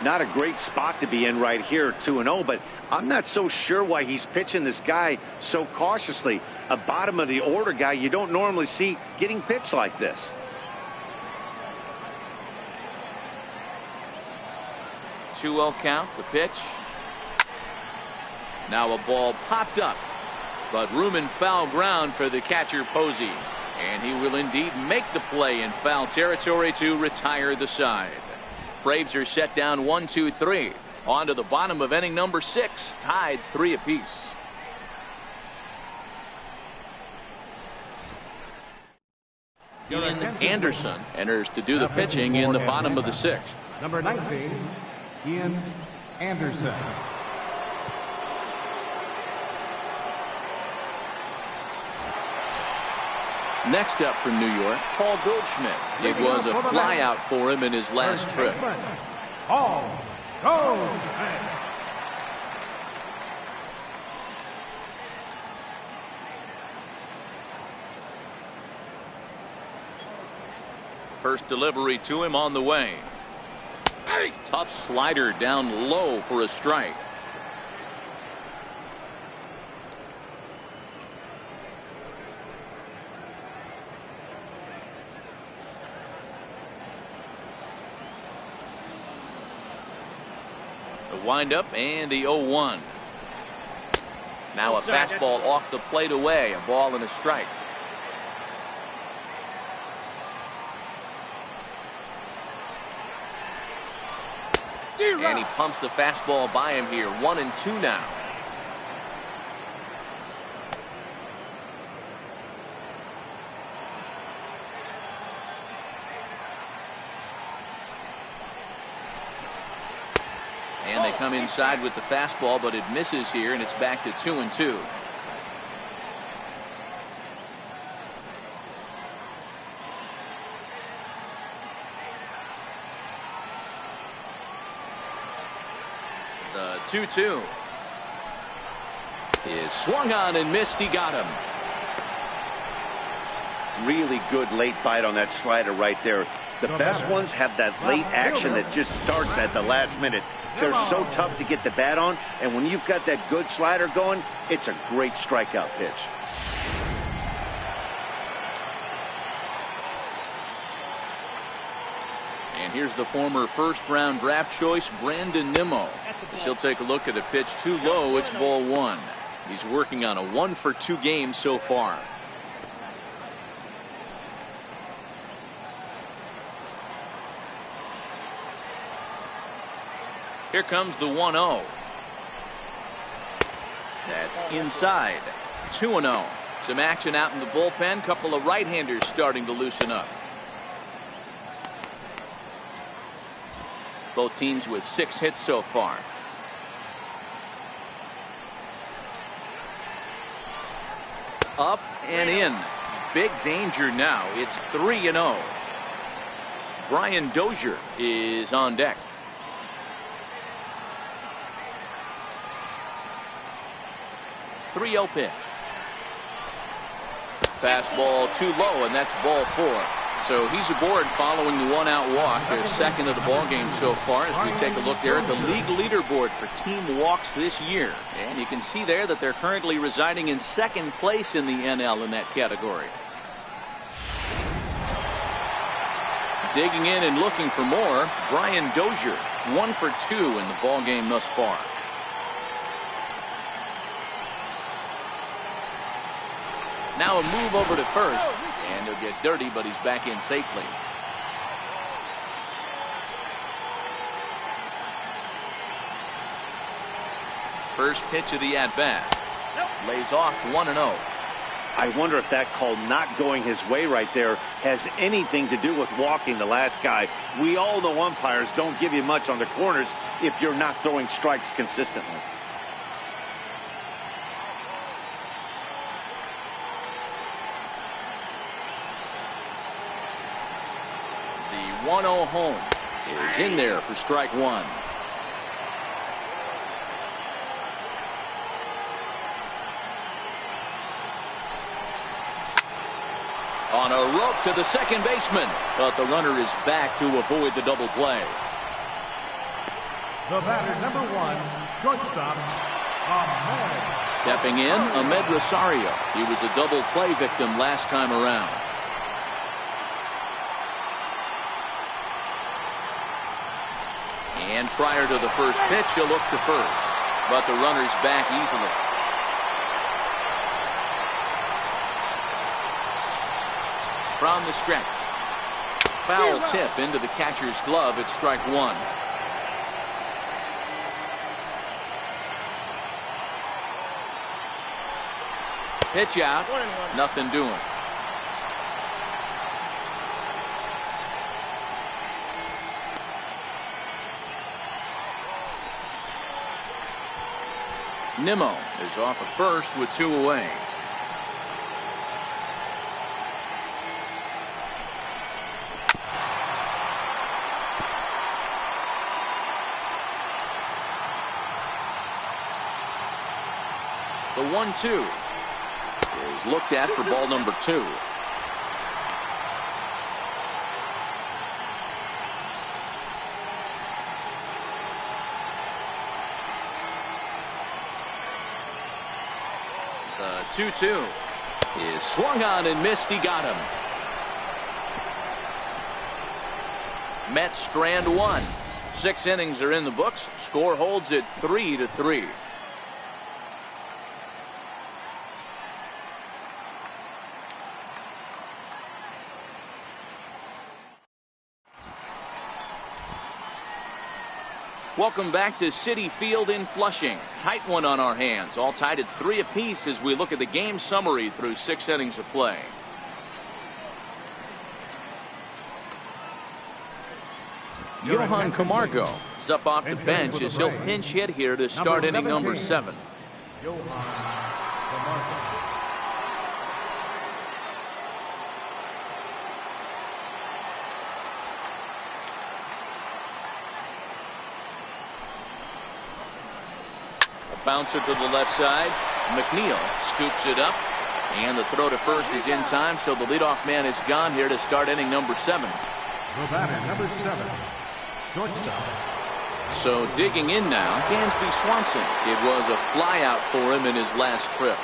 Not a great spot to be in right here, 2-0, but I'm not so sure why he's pitching this guy so cautiously. A bottom of the order guy you don't normally see getting pitched like this. Two-0 count, the pitch. Now a ball popped up, but room and foul ground for the catcher Posey. And he will indeed make the play in foul territory to retire the side. Braves are set down 1-2-3. On to the bottom of inning number 6, tied 3 apiece. Ian Anderson enters to do the pitching in the bottom of the 6th. Number 19, Ian Anderson. Next up from New York, Paul Goldschmidt. It was a flyout for him in his last trip. Paul Goldschmidt. First delivery to him on the way. Tough slider down low for a strike. Windup and the 0-1. Now a fastball off the plate away. A ball and a strike. And he pumps the fastball by him here. 1-2 now. And they come inside with the fastball, but it misses here, and it's back to 2-2. The 2-2 is swung on and missed. He got him. Really good late bite on that slider right there. The best ones have that late action that just starts at the last minute. They're so tough to get the bat on, and when you've got that good slider going, it's a great strikeout pitch. And here's the former first-round draft choice, Brandon Nimmo. As he'll take a look at a pitch too low, it's ball 1. He's working on a 1-for-2 game so far. Here comes the 1-0. That's inside. 2-0. Some action out in the bullpen. Couple of right-handers starting to loosen up. Both teams with 6 hits so far. Up and in. Big danger now. It's 3-0. Brian Dozier is on deck. .30 pitch. Fastball too low, and that's ball 4. So he's aboard following the 1-out walk. Their second of the ball game so far as we take a look there at the league leaderboard for team walks this year. And you can see there that they're currently residing in second place in the NL in that category. Digging in and looking for more, Brian Dozier, 1 for 2 in the ball game thus far. Now a move over to first, and he'll get dirty, but he's back in safely. First pitch of the at-bat. Lays off 1-0. I wonder if that call not going his way right there has anything to do with walking the last guy. We all know umpires don't give you much on the corners if you're not throwing strikes consistently. The 1-0 home is in there for strike one. On a rope to the second baseman, but the runner is back to avoid the double play. The batter, number 1, shortstop, Ahmed. Stepping in, Ahmed Rosario. He was a double play victim last time around. And prior to the first pitch, he'll look to first, but the runner's back easily. From the stretch. Foul tip into the catcher's glove at strike one. Pitch out. Nothing doing. Nimmo is off at first with 2 away. The 1-2 is looked at for ball number 2. The 2-2 is swung on and missed. He got him. Mets strand 1. 6 innings are in the books. Score holds at 3-3. Welcome back to Citi Field in Flushing. Tight one on our hands. All tied at 3 apiece as we look at the game summary through 6 innings of play. Johan Camargo is up off the bench as he'll pinch hit here to start inning number 7. Johan Camargo. Bouncer to the left side. McNeil scoops it up. And the throw to first is in time, so the leadoff man is gone here to start inning number 7. The batter, number 7, shortstop. So digging in now, Dansby Swanson. It was a fly out for him in his last trip.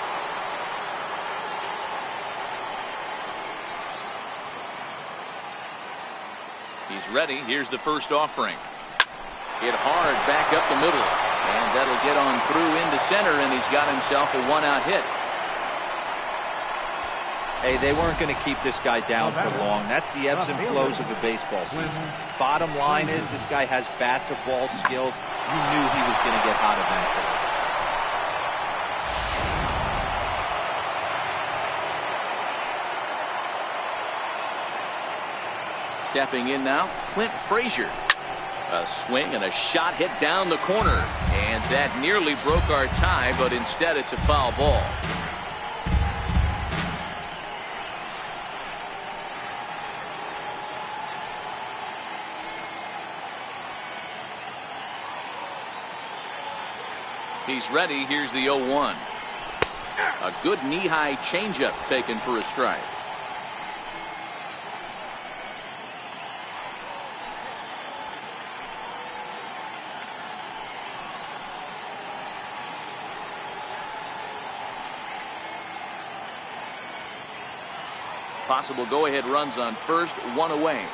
He's ready. Here's the first offering. Hit hard back up the middle. And that'll get on through into center, and he's got himself a 1-out hit. Hey, they weren't going to keep this guy down for long. That's the ebbs and flows of a baseball season. Bottom line is this guy has bat-to-ball skills. You knew he was going to get hot eventually. Stepping in now, Clint Frazier. A swing and a shot hit down the corner. And that nearly broke our tie, but instead it's a foul ball. He's ready. Here's the 0-1. A good knee-high changeup taken for a strike. Possible go-ahead runs on first, 1 away.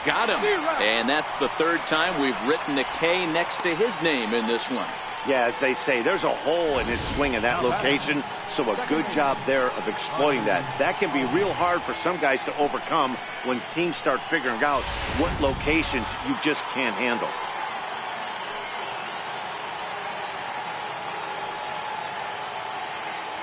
Got him. And that's the 3rd time we've written a K next to his name in this one. Yeah, as they say, there's a hole in his swing in that location, so a good job there of exploiting that. That can be real hard for some guys to overcome when teams start figuring out what locations you just can't handle.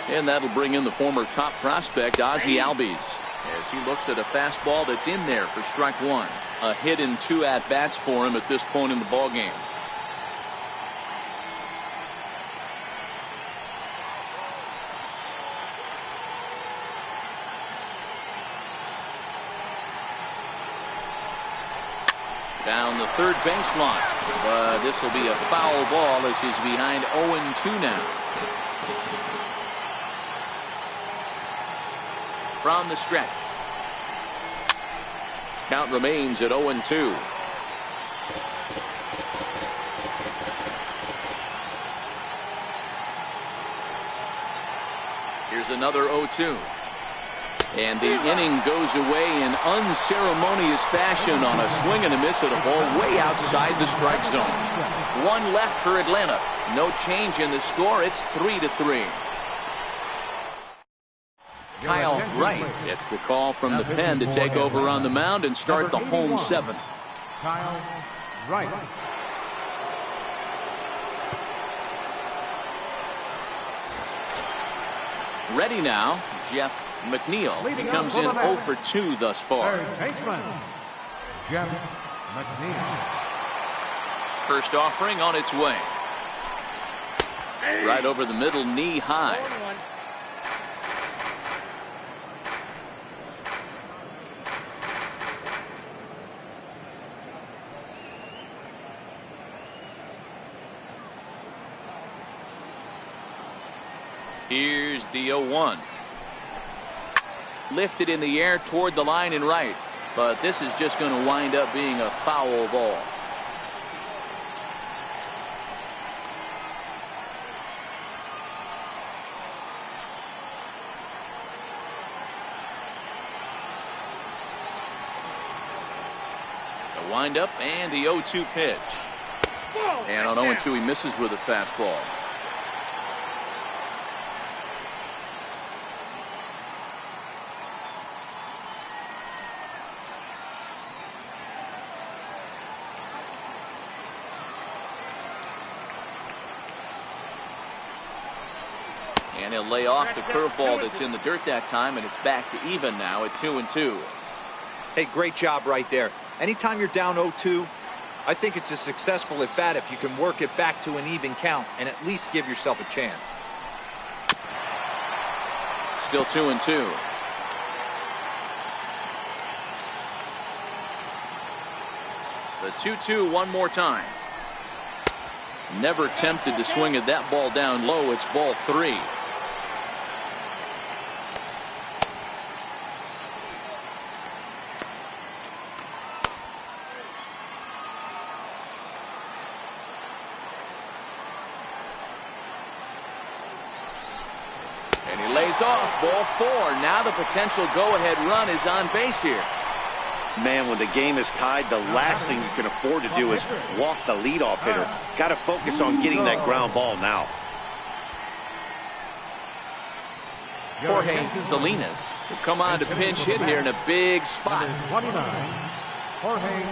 And that'll bring in the former top prospect, Ozzie Albies, as he looks at a fastball that's in there for strike one. A hit in 2 at-bats for him at this point in the ballgame. Down the third baseline, but this will be a foul ball as he's behind 0-2 now. From the stretch. Count remains at 0-2. Here's another 0-2. And the inning goes away in unceremonious fashion on a swing and a miss at a ball way outside the strike zone. One left for Atlanta. No change in the score. It's 3-3. Kyle Wright gets the call from the pen to take over on the mound and start the home 7th. Kyle Wright. Ready now, Jeff McNeil. He comes in 0 for 2 thus far. Third baseman, Jeff McNeil. First offering on its way. Right over the middle, knee high. Here's the 0-1. Lifted in the air toward the line and right, but this is just going to wind up being a foul ball. The windup and the 0-2 pitch. And on 0-2 he misses with a fastball. And he'll lay off the curveball that's in the dirt that time, and it's back to even now at 2-2. Hey, great job right there. Anytime you're down 0-2, I think it's a successful at bat if you can work it back to an even count and at least give yourself a chance. Still 2-2. The 2-2 one more time. Never tempted to swing at that ball down low. It's ball 3. And he lays off ball 4. Now the potential go-ahead run is on base here. Man, when the game is tied, the last thing you can afford to do is walk the leadoff hitter. Got to focus on getting that ground ball now. Jorge Salinas will come on to pinch hit here in a big spot. 29, Jorge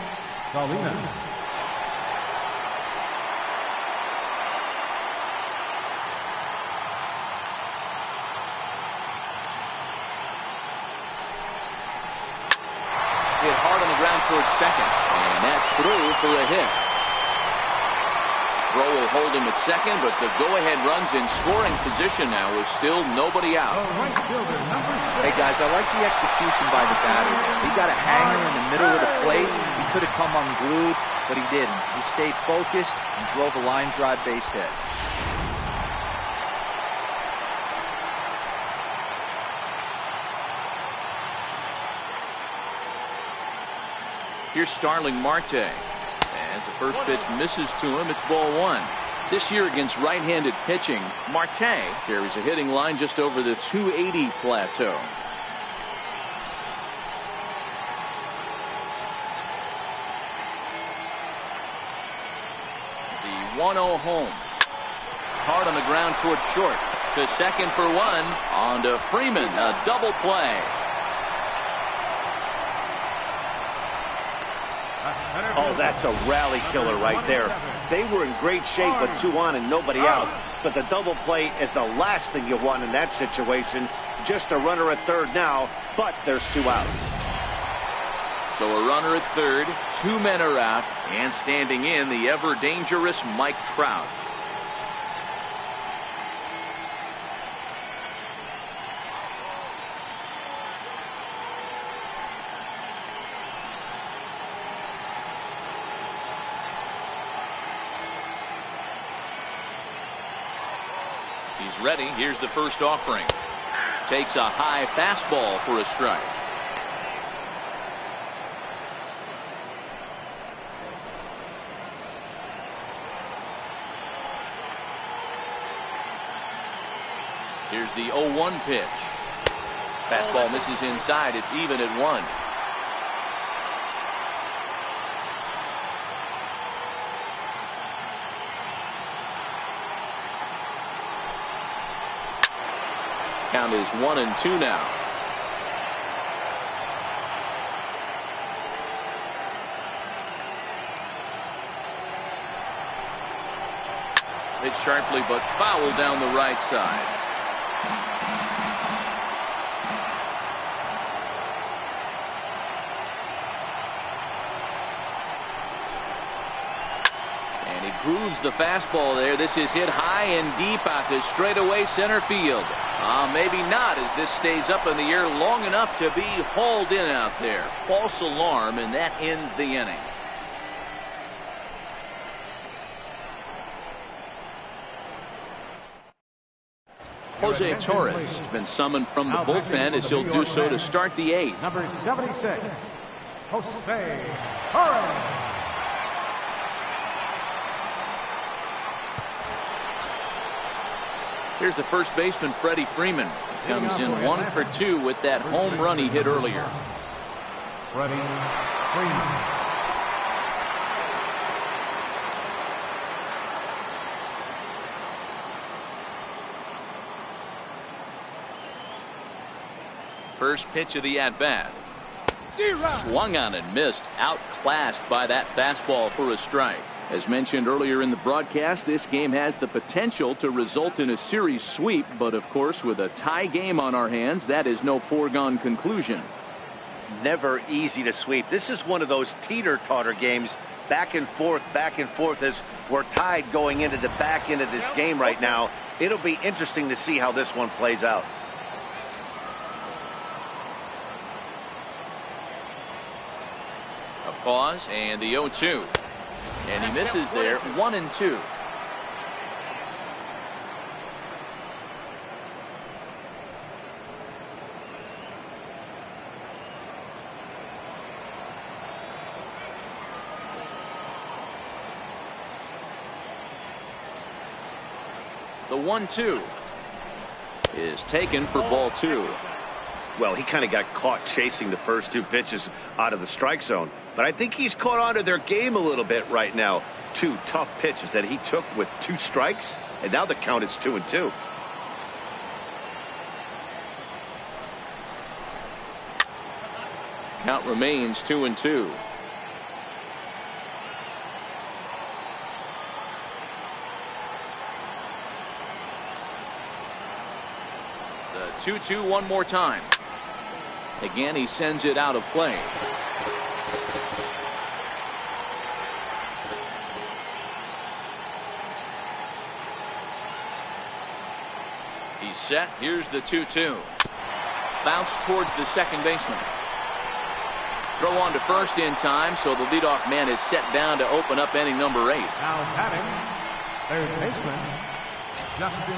Salinas. Hit hard on the ground towards second, and that's through for a hit. Throw will hold him at second, but the go-ahead run's in scoring position now with still nobody out. Hey guys, I like the execution by the batter. He got a hanger in the middle of the plate. He could have come unglued, but he didn't. He stayed focused and drove a line drive base hit. Here's Starling Marte. As the first pitch misses to him, it's ball 1. This year against right-handed pitching, Marte carries a hitting line just over the 280 plateau. The 1-0 home. Hard on the ground towards short. To second for 1. On to Freeman. A double play. Oh, that's a rally killer right there. They were in great shape with 2 on and nobody out. but the double play is the last thing you want in that situation. Just a runner at third now, but there's 2 outs. So a runner at third, 2 men are out, and standing in the ever-dangerous Mike Trout. He's ready. Here's the first offering. Takes a high fastball for a strike. Here's the 0-1 pitch. Fastball misses inside. It's even at 1. Count is 1-2 now. Hit sharply but foul down the right side. And he grooves the fastball there. This is hit high and deep out to straightaway center field. Maybe not, as this stays up in the air long enough to be hauled in out there. False alarm, and that ends the inning. Jose Torres has been summoned from the bullpen, as he'll do so to start the 8th. Number 76, Jose Torres. Here's the first baseman, Freddie Freeman. Comes in 1 for 2 with that home run he hit earlier. Freddie Freeman. First pitch of the at-bat. Swung on and missed. Outclassed by that fastball for a strike. As mentioned earlier in the broadcast, this game has the potential to result in a series sweep, but of course with a tie game on our hands, that is no foregone conclusion. Never easy to sweep. This is one of those teeter-totter games, back and forth as we're tied going into the back end of this game right now. It'll be interesting to see how this one plays out. A pause and the 0-2. And he misses there. 1-2. The 1-2 is taken for ball 2. Well, he kind of got caught chasing the first 2 pitches out of the strike zone. But I think he's caught on to their game a little bit right now. 2 tough pitches that he took with 2 strikes, and now the count is 2-2. Count remains 2-2. The 2-2 one more time. Again, he sends it out of play. He's set. Here's the 2-2. Bounce towards the second baseman. Throw on to first in time, so the leadoff man is set down to open up inning number 8. Now batting, third baseman, Justin.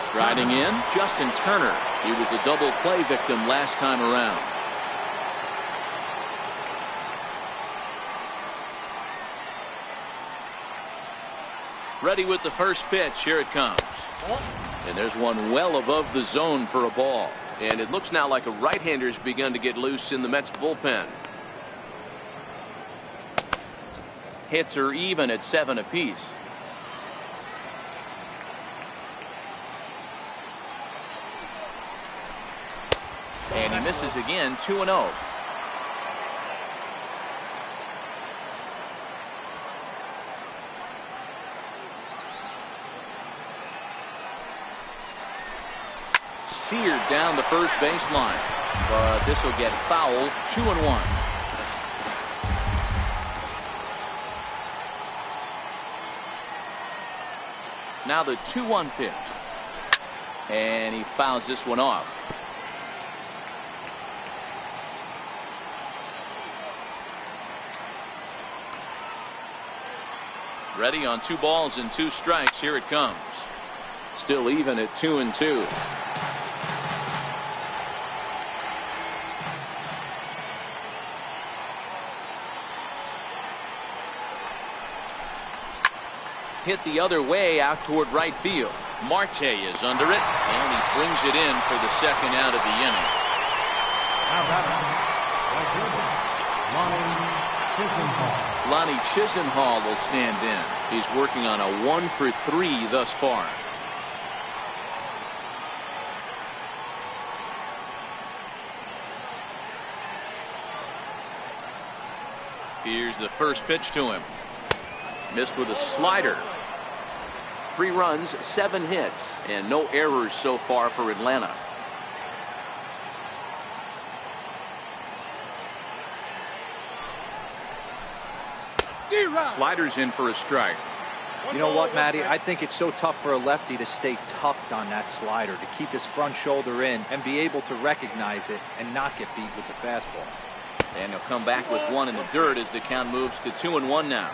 Striding in, Justin Turner. He was a double play victim last time around. Ready with the first pitch. Here it comes. And there's one well above the zone for a ball. And it looks now like a right-hander's begun to get loose in the Mets bullpen. Hits are even at 7 apiece. And he misses again. 2-0. seared down the first baseline. But this will get foul. 2-1. Now the 2-1 pitch. And he fouls this one off. Ready on 2 balls and 2 strikes. Here it comes. Still even at 2-2. Hit the other way out toward right field. Marte is under it, and he brings it in for the second out of the inning. Lonnie Chisenhall will stand in. He's working on a 1-for-3 thus far. Here's the first pitch to him. Missed with a slider. 3 runs, 7 hits, and no errors so far for Atlanta. Sliders in for a strike. You know what, Matty? I think it's so tough for a lefty to stay tucked on that slider, to keep his front shoulder in and be able to recognize it and not get beat with the fastball. And he'll come back with 1 in the dirt as the count moves to 2-1 now.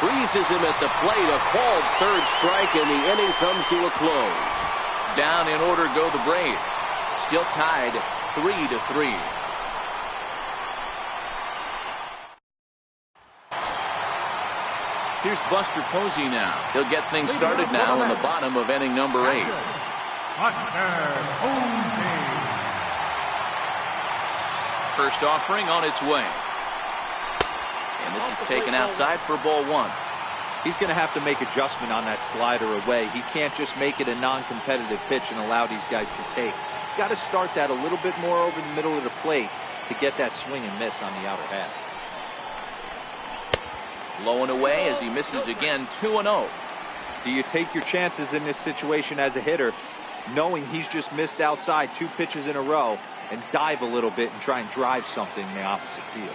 Freezes him at the plate. A called 3rd strike, and the inning comes to a close. Down in order go the Braves. Still tied 3-3. Here's Buster Posey now. He'll get things started now in the bottom of inning number 8. First offering on its way. And this is taken outside for ball 1. He's going to have to make adjustment on that slider away. He can't just make it a non-competitive pitch and allow these guys to take. He's got to start that a little bit more over the middle of the plate to get that swing and miss on the outer half. Low and away as he misses again. 2-0. Do you take your chances in this situation as a hitter, knowing he's just missed outside 2 pitches in a row, and dive a little bit and try and drive something in the opposite field?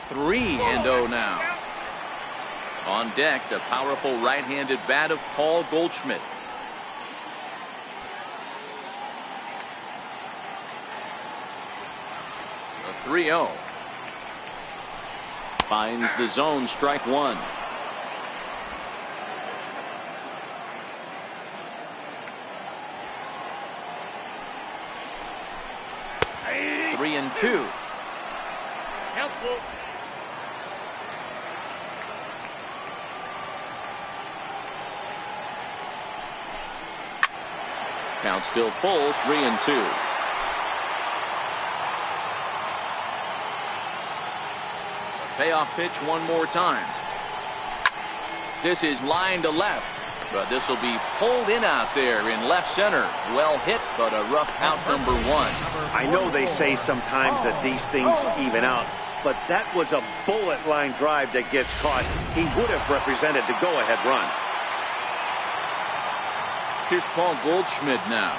3-0 now. On deck, the powerful right-handed bat of Paul Goldschmidt. A 3-0. Finds the zone, strike 1. Hey. 3-2. Counts full. Count still full. 3-2. Payoff pitch one more time. This is line to left, but this will be pulled in out there in left center. Well hit, but a rough out number 1. I know they say sometimes that these things even out, but that was a bullet line drive that gets caught. He would have represented the go-ahead run. Here's Paul Goldschmidt now.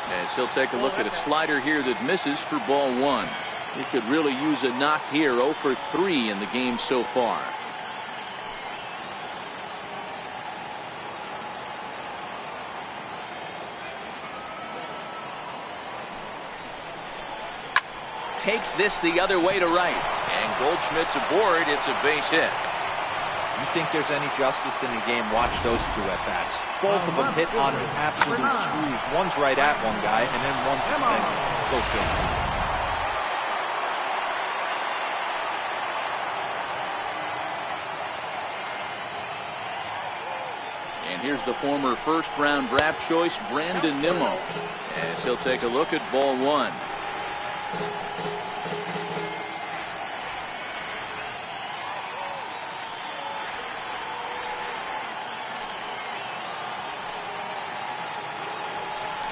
As he'll take a look at a slider here that misses for ball 1. He could really use a knock here. 0 for 3 in the game so far. Takes this the other way to right. And Goldschmidt's aboard. It's a base hit. You think there's any justice in the game? Watch those 2 at-bats. Both of them hit on the absolute screws. One's right at one guy, and then one's a single. Go figure. And here's the former first-round draft choice, Brandon Nimmo, as he'll take a look at ball 1.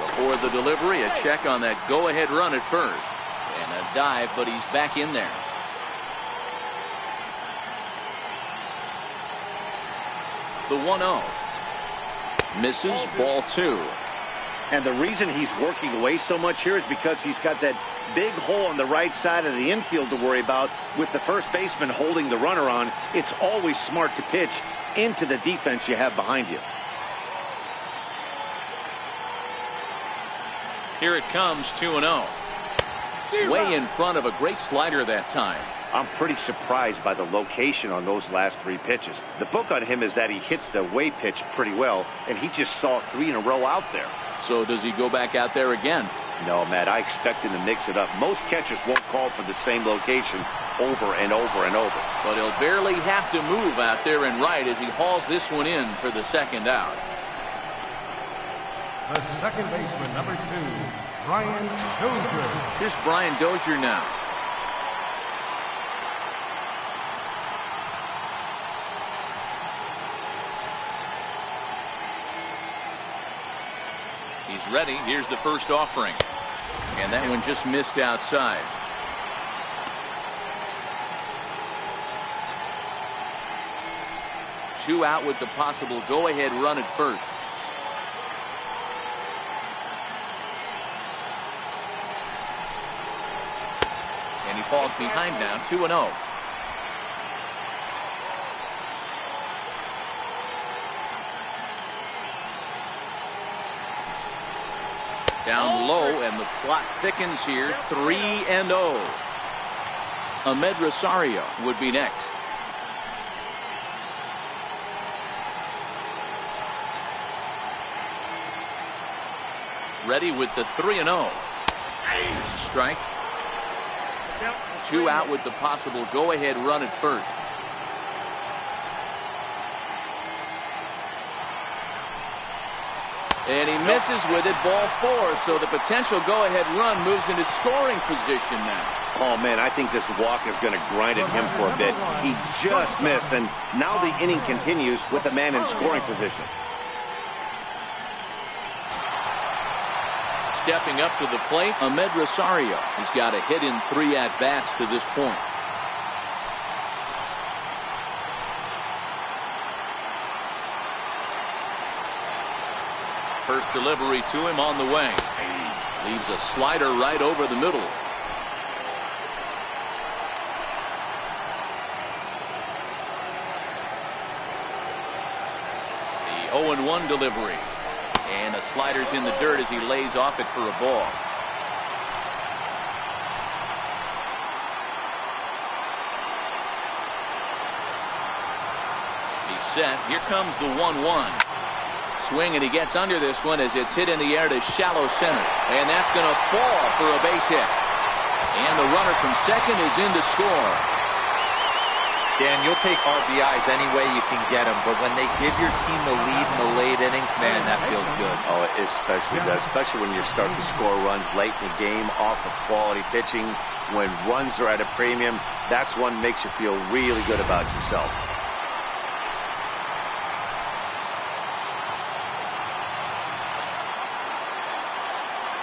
Before the delivery, a check on that go-ahead run at first. And a dive, but he's back in there. The 1-0. Misses, ball 2. And the reason he's working away so much here is because he's got that big hole on the right side of the infield to worry about. With the first baseman holding the runner on, it's always smart to pitch into the defense you have behind you. Here it comes, 2-0. Way in front of a great slider that time. I'm pretty surprised by the location on those last 3 pitches. The book on him is that he hits the way pitch pretty well, and he just saw 3 in a row out there. So does he go back out there again? No, Matt, I expect him to mix it up. Most catchers won't call for the same location over and over and over. But he'll barely have to move out there and right as he hauls this one in for the second out. The second baseman, number 2, Brian Dozier. Here's Brian Dozier now. He's ready. Here's the first offering. And that one just missed outside. Two out with the possible go-ahead run at first. And he falls behind now, 2-0. Down low, and the clock thickens here, 3-0. Ahmed Rosario would be next. Ready with the 3-0. Here's a strike. 2 out with the possible go-ahead run at first. And he misses with it, ball 4. So the potential go-ahead run moves into scoring position now. Oh, man, I think this walk is going to grind at him for a bit. He just missed, and now the inning continues with a man in scoring position. Stepping up to the plate, Ahmed Rosario. He's got a hit in 3 at-bats to this point. First delivery to him on the way. Leaves a slider right over the middle. The 0-1 delivery. And the slider's in the dirt as he lays off it for a ball. He's set. Here comes the 1-1. Swing, and he gets under this one as it's hit in the air to shallow center. And that's going to fall for a base hit. And the runner from second is in to score. Dan, you'll take RBIs any way you can get them, but when they give your team the lead in the late innings, man, that feels good. Oh, it especially does, especially when you're starting to score runs late in the game off of quality pitching. When runs are at a premium, that's one that makes you feel really good about yourself.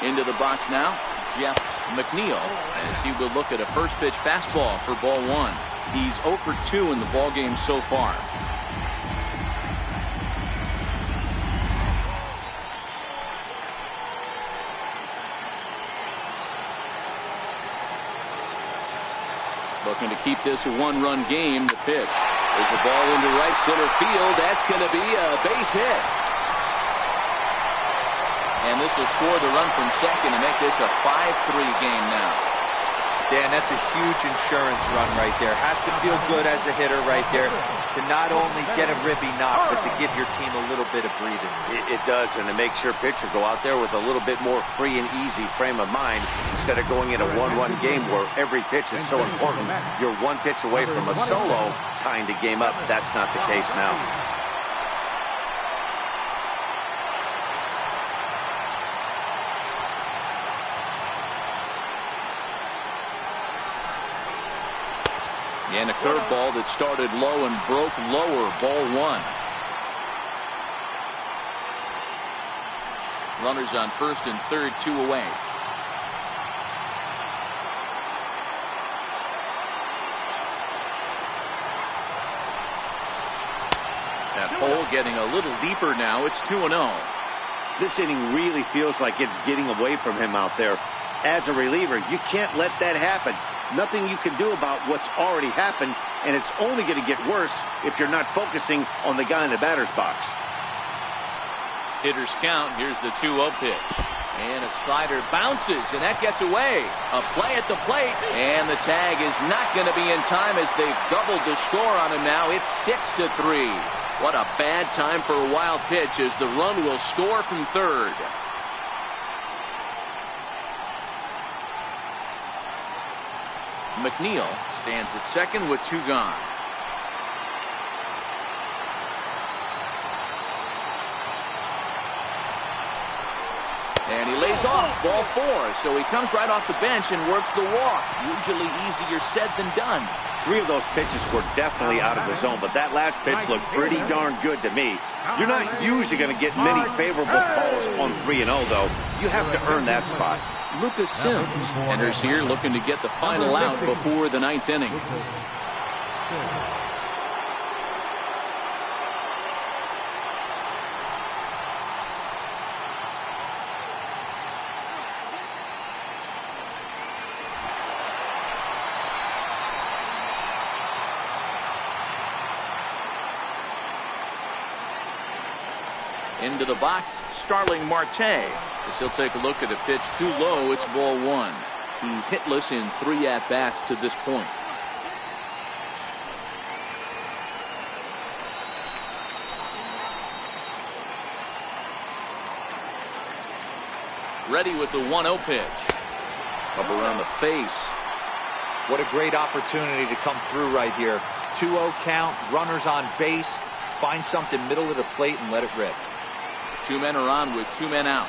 Into the box now, Jeff McNeil, as he will look at a first pitch fastball for ball 1. He's 0 for 2 in the ball game so far. Looking to keep this a 1-run game. The pitch. There's a ball into right center field. That's going to be a base hit. And this will score the run from second to make this a 5-3 game now. Dan, that's a huge insurance run right there. Has to feel good as a hitter right there to not only get a ribby knock, but to give your team a little bit of breathing. It does, and it makes your pitcher go out there with a little bit more free and easy frame of mind instead of going in a 1-run game where every pitch is so important. You're one pitch away from a solo tying the game up. That's not the case now. And a curveball that started low and broke lower, ball 1. Runners on first and third, 2 away. That hole getting a little deeper now. It's 2-0. This inning really feels like it's getting away from him out there. As a reliever, you can't let that happen. Nothing you can do about what's already happened, and it's only going to get worse if you're not focusing on the guy in the batter's box. Hitters count. Here's the 2-0 pitch. And a slider bounces, and that gets away. A play at the plate, and the tag is not going to be in time as they've doubled the score on him now. It's 6-3. What a bad time for a wild pitch as the run will score from third. McNeil stands at second with 2 gone. And he lays off ball 4, so he comes right off the bench and works the walk. Usually easier said than done. 3 of those pitches were definitely out of the zone, but that last pitch looked pretty darn good to me. You're not usually going to get many favorable calls on 3-0, though. You have to earn that spot. Lucas Sims enters here looking to get the final out before the 9th inning. Into the box, Starling Marte, as he'll take a look at a pitch too low. It's ball 1. He's hitless in 3 at-bats to this point. Ready with the 1-0 pitch. Up around the face. What a great opportunity to come through right here. 2-0 count, runners on base. Find something middle of the plate and let it rip. 2 men are on with 2 men out.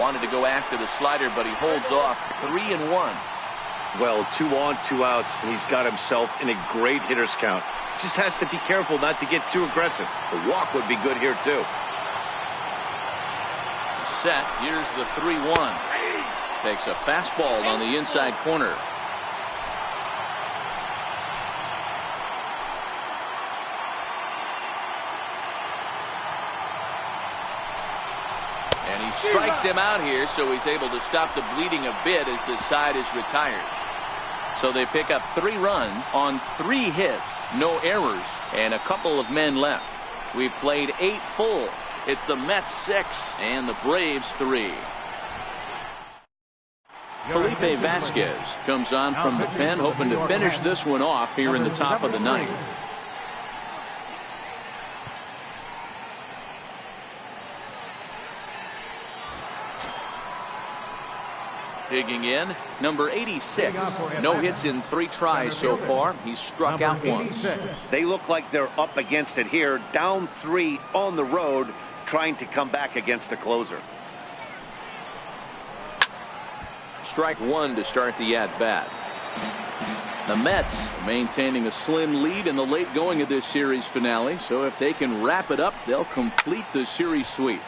Wanted to go after the slider, but he holds off. 3-1. Well, 2 on, 2 outs, and he's got himself in a great hitter's count. Just has to be careful not to get too aggressive. The walk would be good here, too. Set. Here's the 3-1. Takes a fastball on the inside corner. And he strikes him out here, so he's able to stop the bleeding a bit as the side is retired. So they pick up 3 runs on 3 hits, no errors, and a couple of men left. We've played 8 full. It's the Mets 6 and the Braves 3. Felipe Vasquez comes on from the pen, hoping to finish this one off here in the top of the 9th. Digging in, number 86. No hits in 3 tries so far. He's struck out once. They look like they're up against it here. Down 3 on the road, trying to come back against a closer. Strike 1 to start the at-bat. The Mets maintaining a slim lead in the late going of this series finale. So if they can wrap it up, they'll complete the series sweep.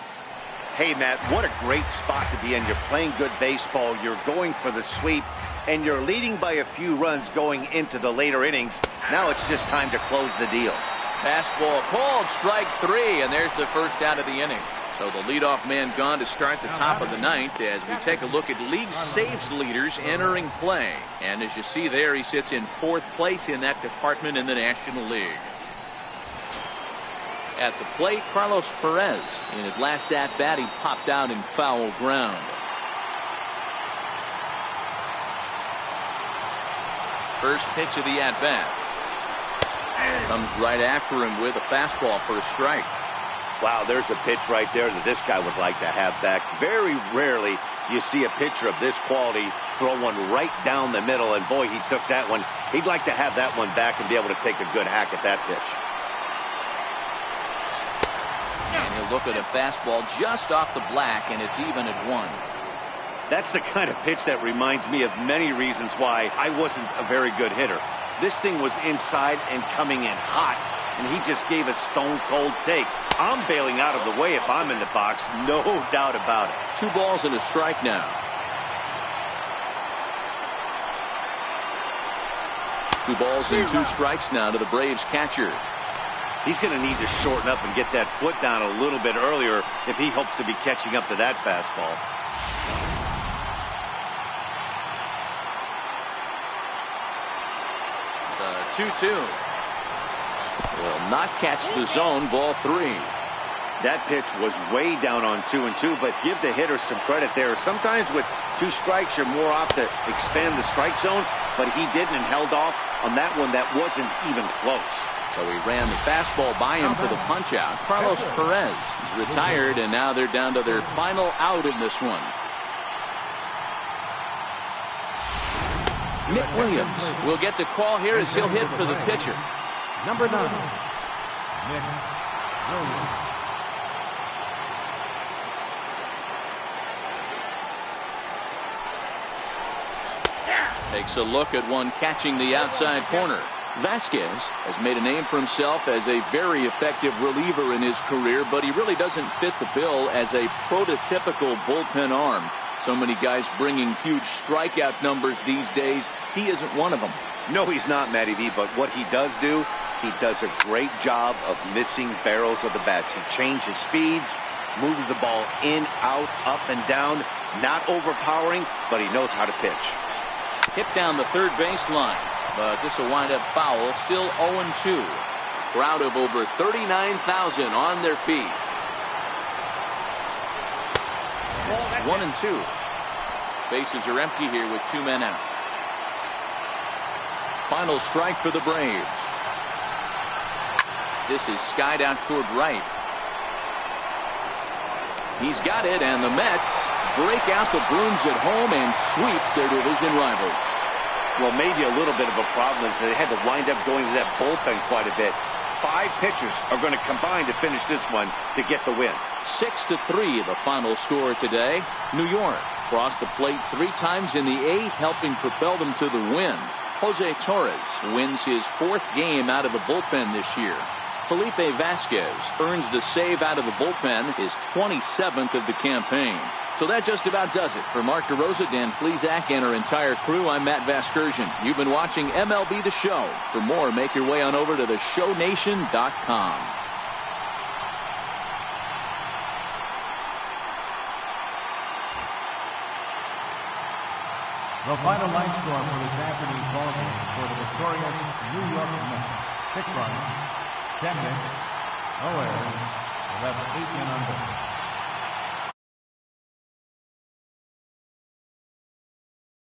Hey, Matt, what a great spot to be in. You're playing good baseball. You're going for the sweep, and you're leading by a few runs going into the later innings. Now it's just time to close the deal. Fastball called, strike 3, and there's the first out of the inning. So the leadoff man gone to start the top of the 9th as we take a look at league saves leaders entering play. And as you see there, he sits in 4th place in that department in the National League. At the plate, Carlos Perez. In his last at-bat, he popped out in foul ground. First pitch of the at-bat. Comes right after him with a fastball for a strike. Wow, there's a pitch right there that this guy would like to have back. Very rarely you see a pitcher of this quality throw one right down the middle, and boy, he took that one. He'd like to have that one back and be able to take a good hack at that pitch. And he'll look at a fastball just off the black, and it's even at 1. That's the kind of pitch that reminds me of many reasons why I wasn't a very good hitter. This thing was inside and coming in hot, and he just gave a stone-cold take. I'm bailing out of the way if I'm in the box, no doubt about it. 2 balls and a strike now. 2 balls and 2 strikes now to the Braves catcher. He's going to need to shorten up and get that foot down a little bit earlier if he hopes to be catching up to that fastball. The 2-2. Will not catch the zone, ball 3. That pitch was way down on 2-2, but give the hitter some credit there. Sometimes with 2 strikes, you're more apt to expand the strike zone, but he didn't and held off on that one that wasn't even close. So he ran the fastball by him for the punch-out. Carlos Perez is retired, and now they're down to their final out in this one. Nick Williams will get the call here as he'll hit for the pitcher. Number 9, Nick Williams. Takes a look at one catching the outside corner. Vasquez has made a name for himself as a very effective reliever in his career, but he really doesn't fit the bill as a prototypical bullpen arm. So many guys bringing huge strikeout numbers these days. He isn't one of them. No, he's not, Matty V, but what he does do, he does a great job of missing barrels of the bats. He changes speeds, moves the ball in, out, up, and down. Not overpowering, but he knows how to pitch. Hit down the third baseline, but this will wind up foul. Still 0-2. Crowd of over 39,000 on their feet. 1-2. Bases are empty here with 2 men out. Final strike for the Braves. This is skied out toward right. He's got it, and the Mets break out the brooms at home and sweep their division rivals. Well, maybe a little bit of a problem is they had to wind up going to that bullpen quite a bit. 5 pitchers are going to combine to finish this one to get the win. 6-3 the final score today. New York crossed the plate 3 times in the 8th, helping propel them to the win. Jose Torres wins his 4th game out of the bullpen this year. Felipe Vasquez earns the save out of the bullpen, his 27th of the campaign. So that just about does it. For Mark DeRosa, Dan Plesac, and our entire crew, I'm Matt Vasgersian. You've been watching MLB The Show. For more, make your way on over to theshownation.com. The final line score for this afternoon's ballgame for the victorious New York Mets. 6 runs, 10 hits, no errors, left 8 men on base.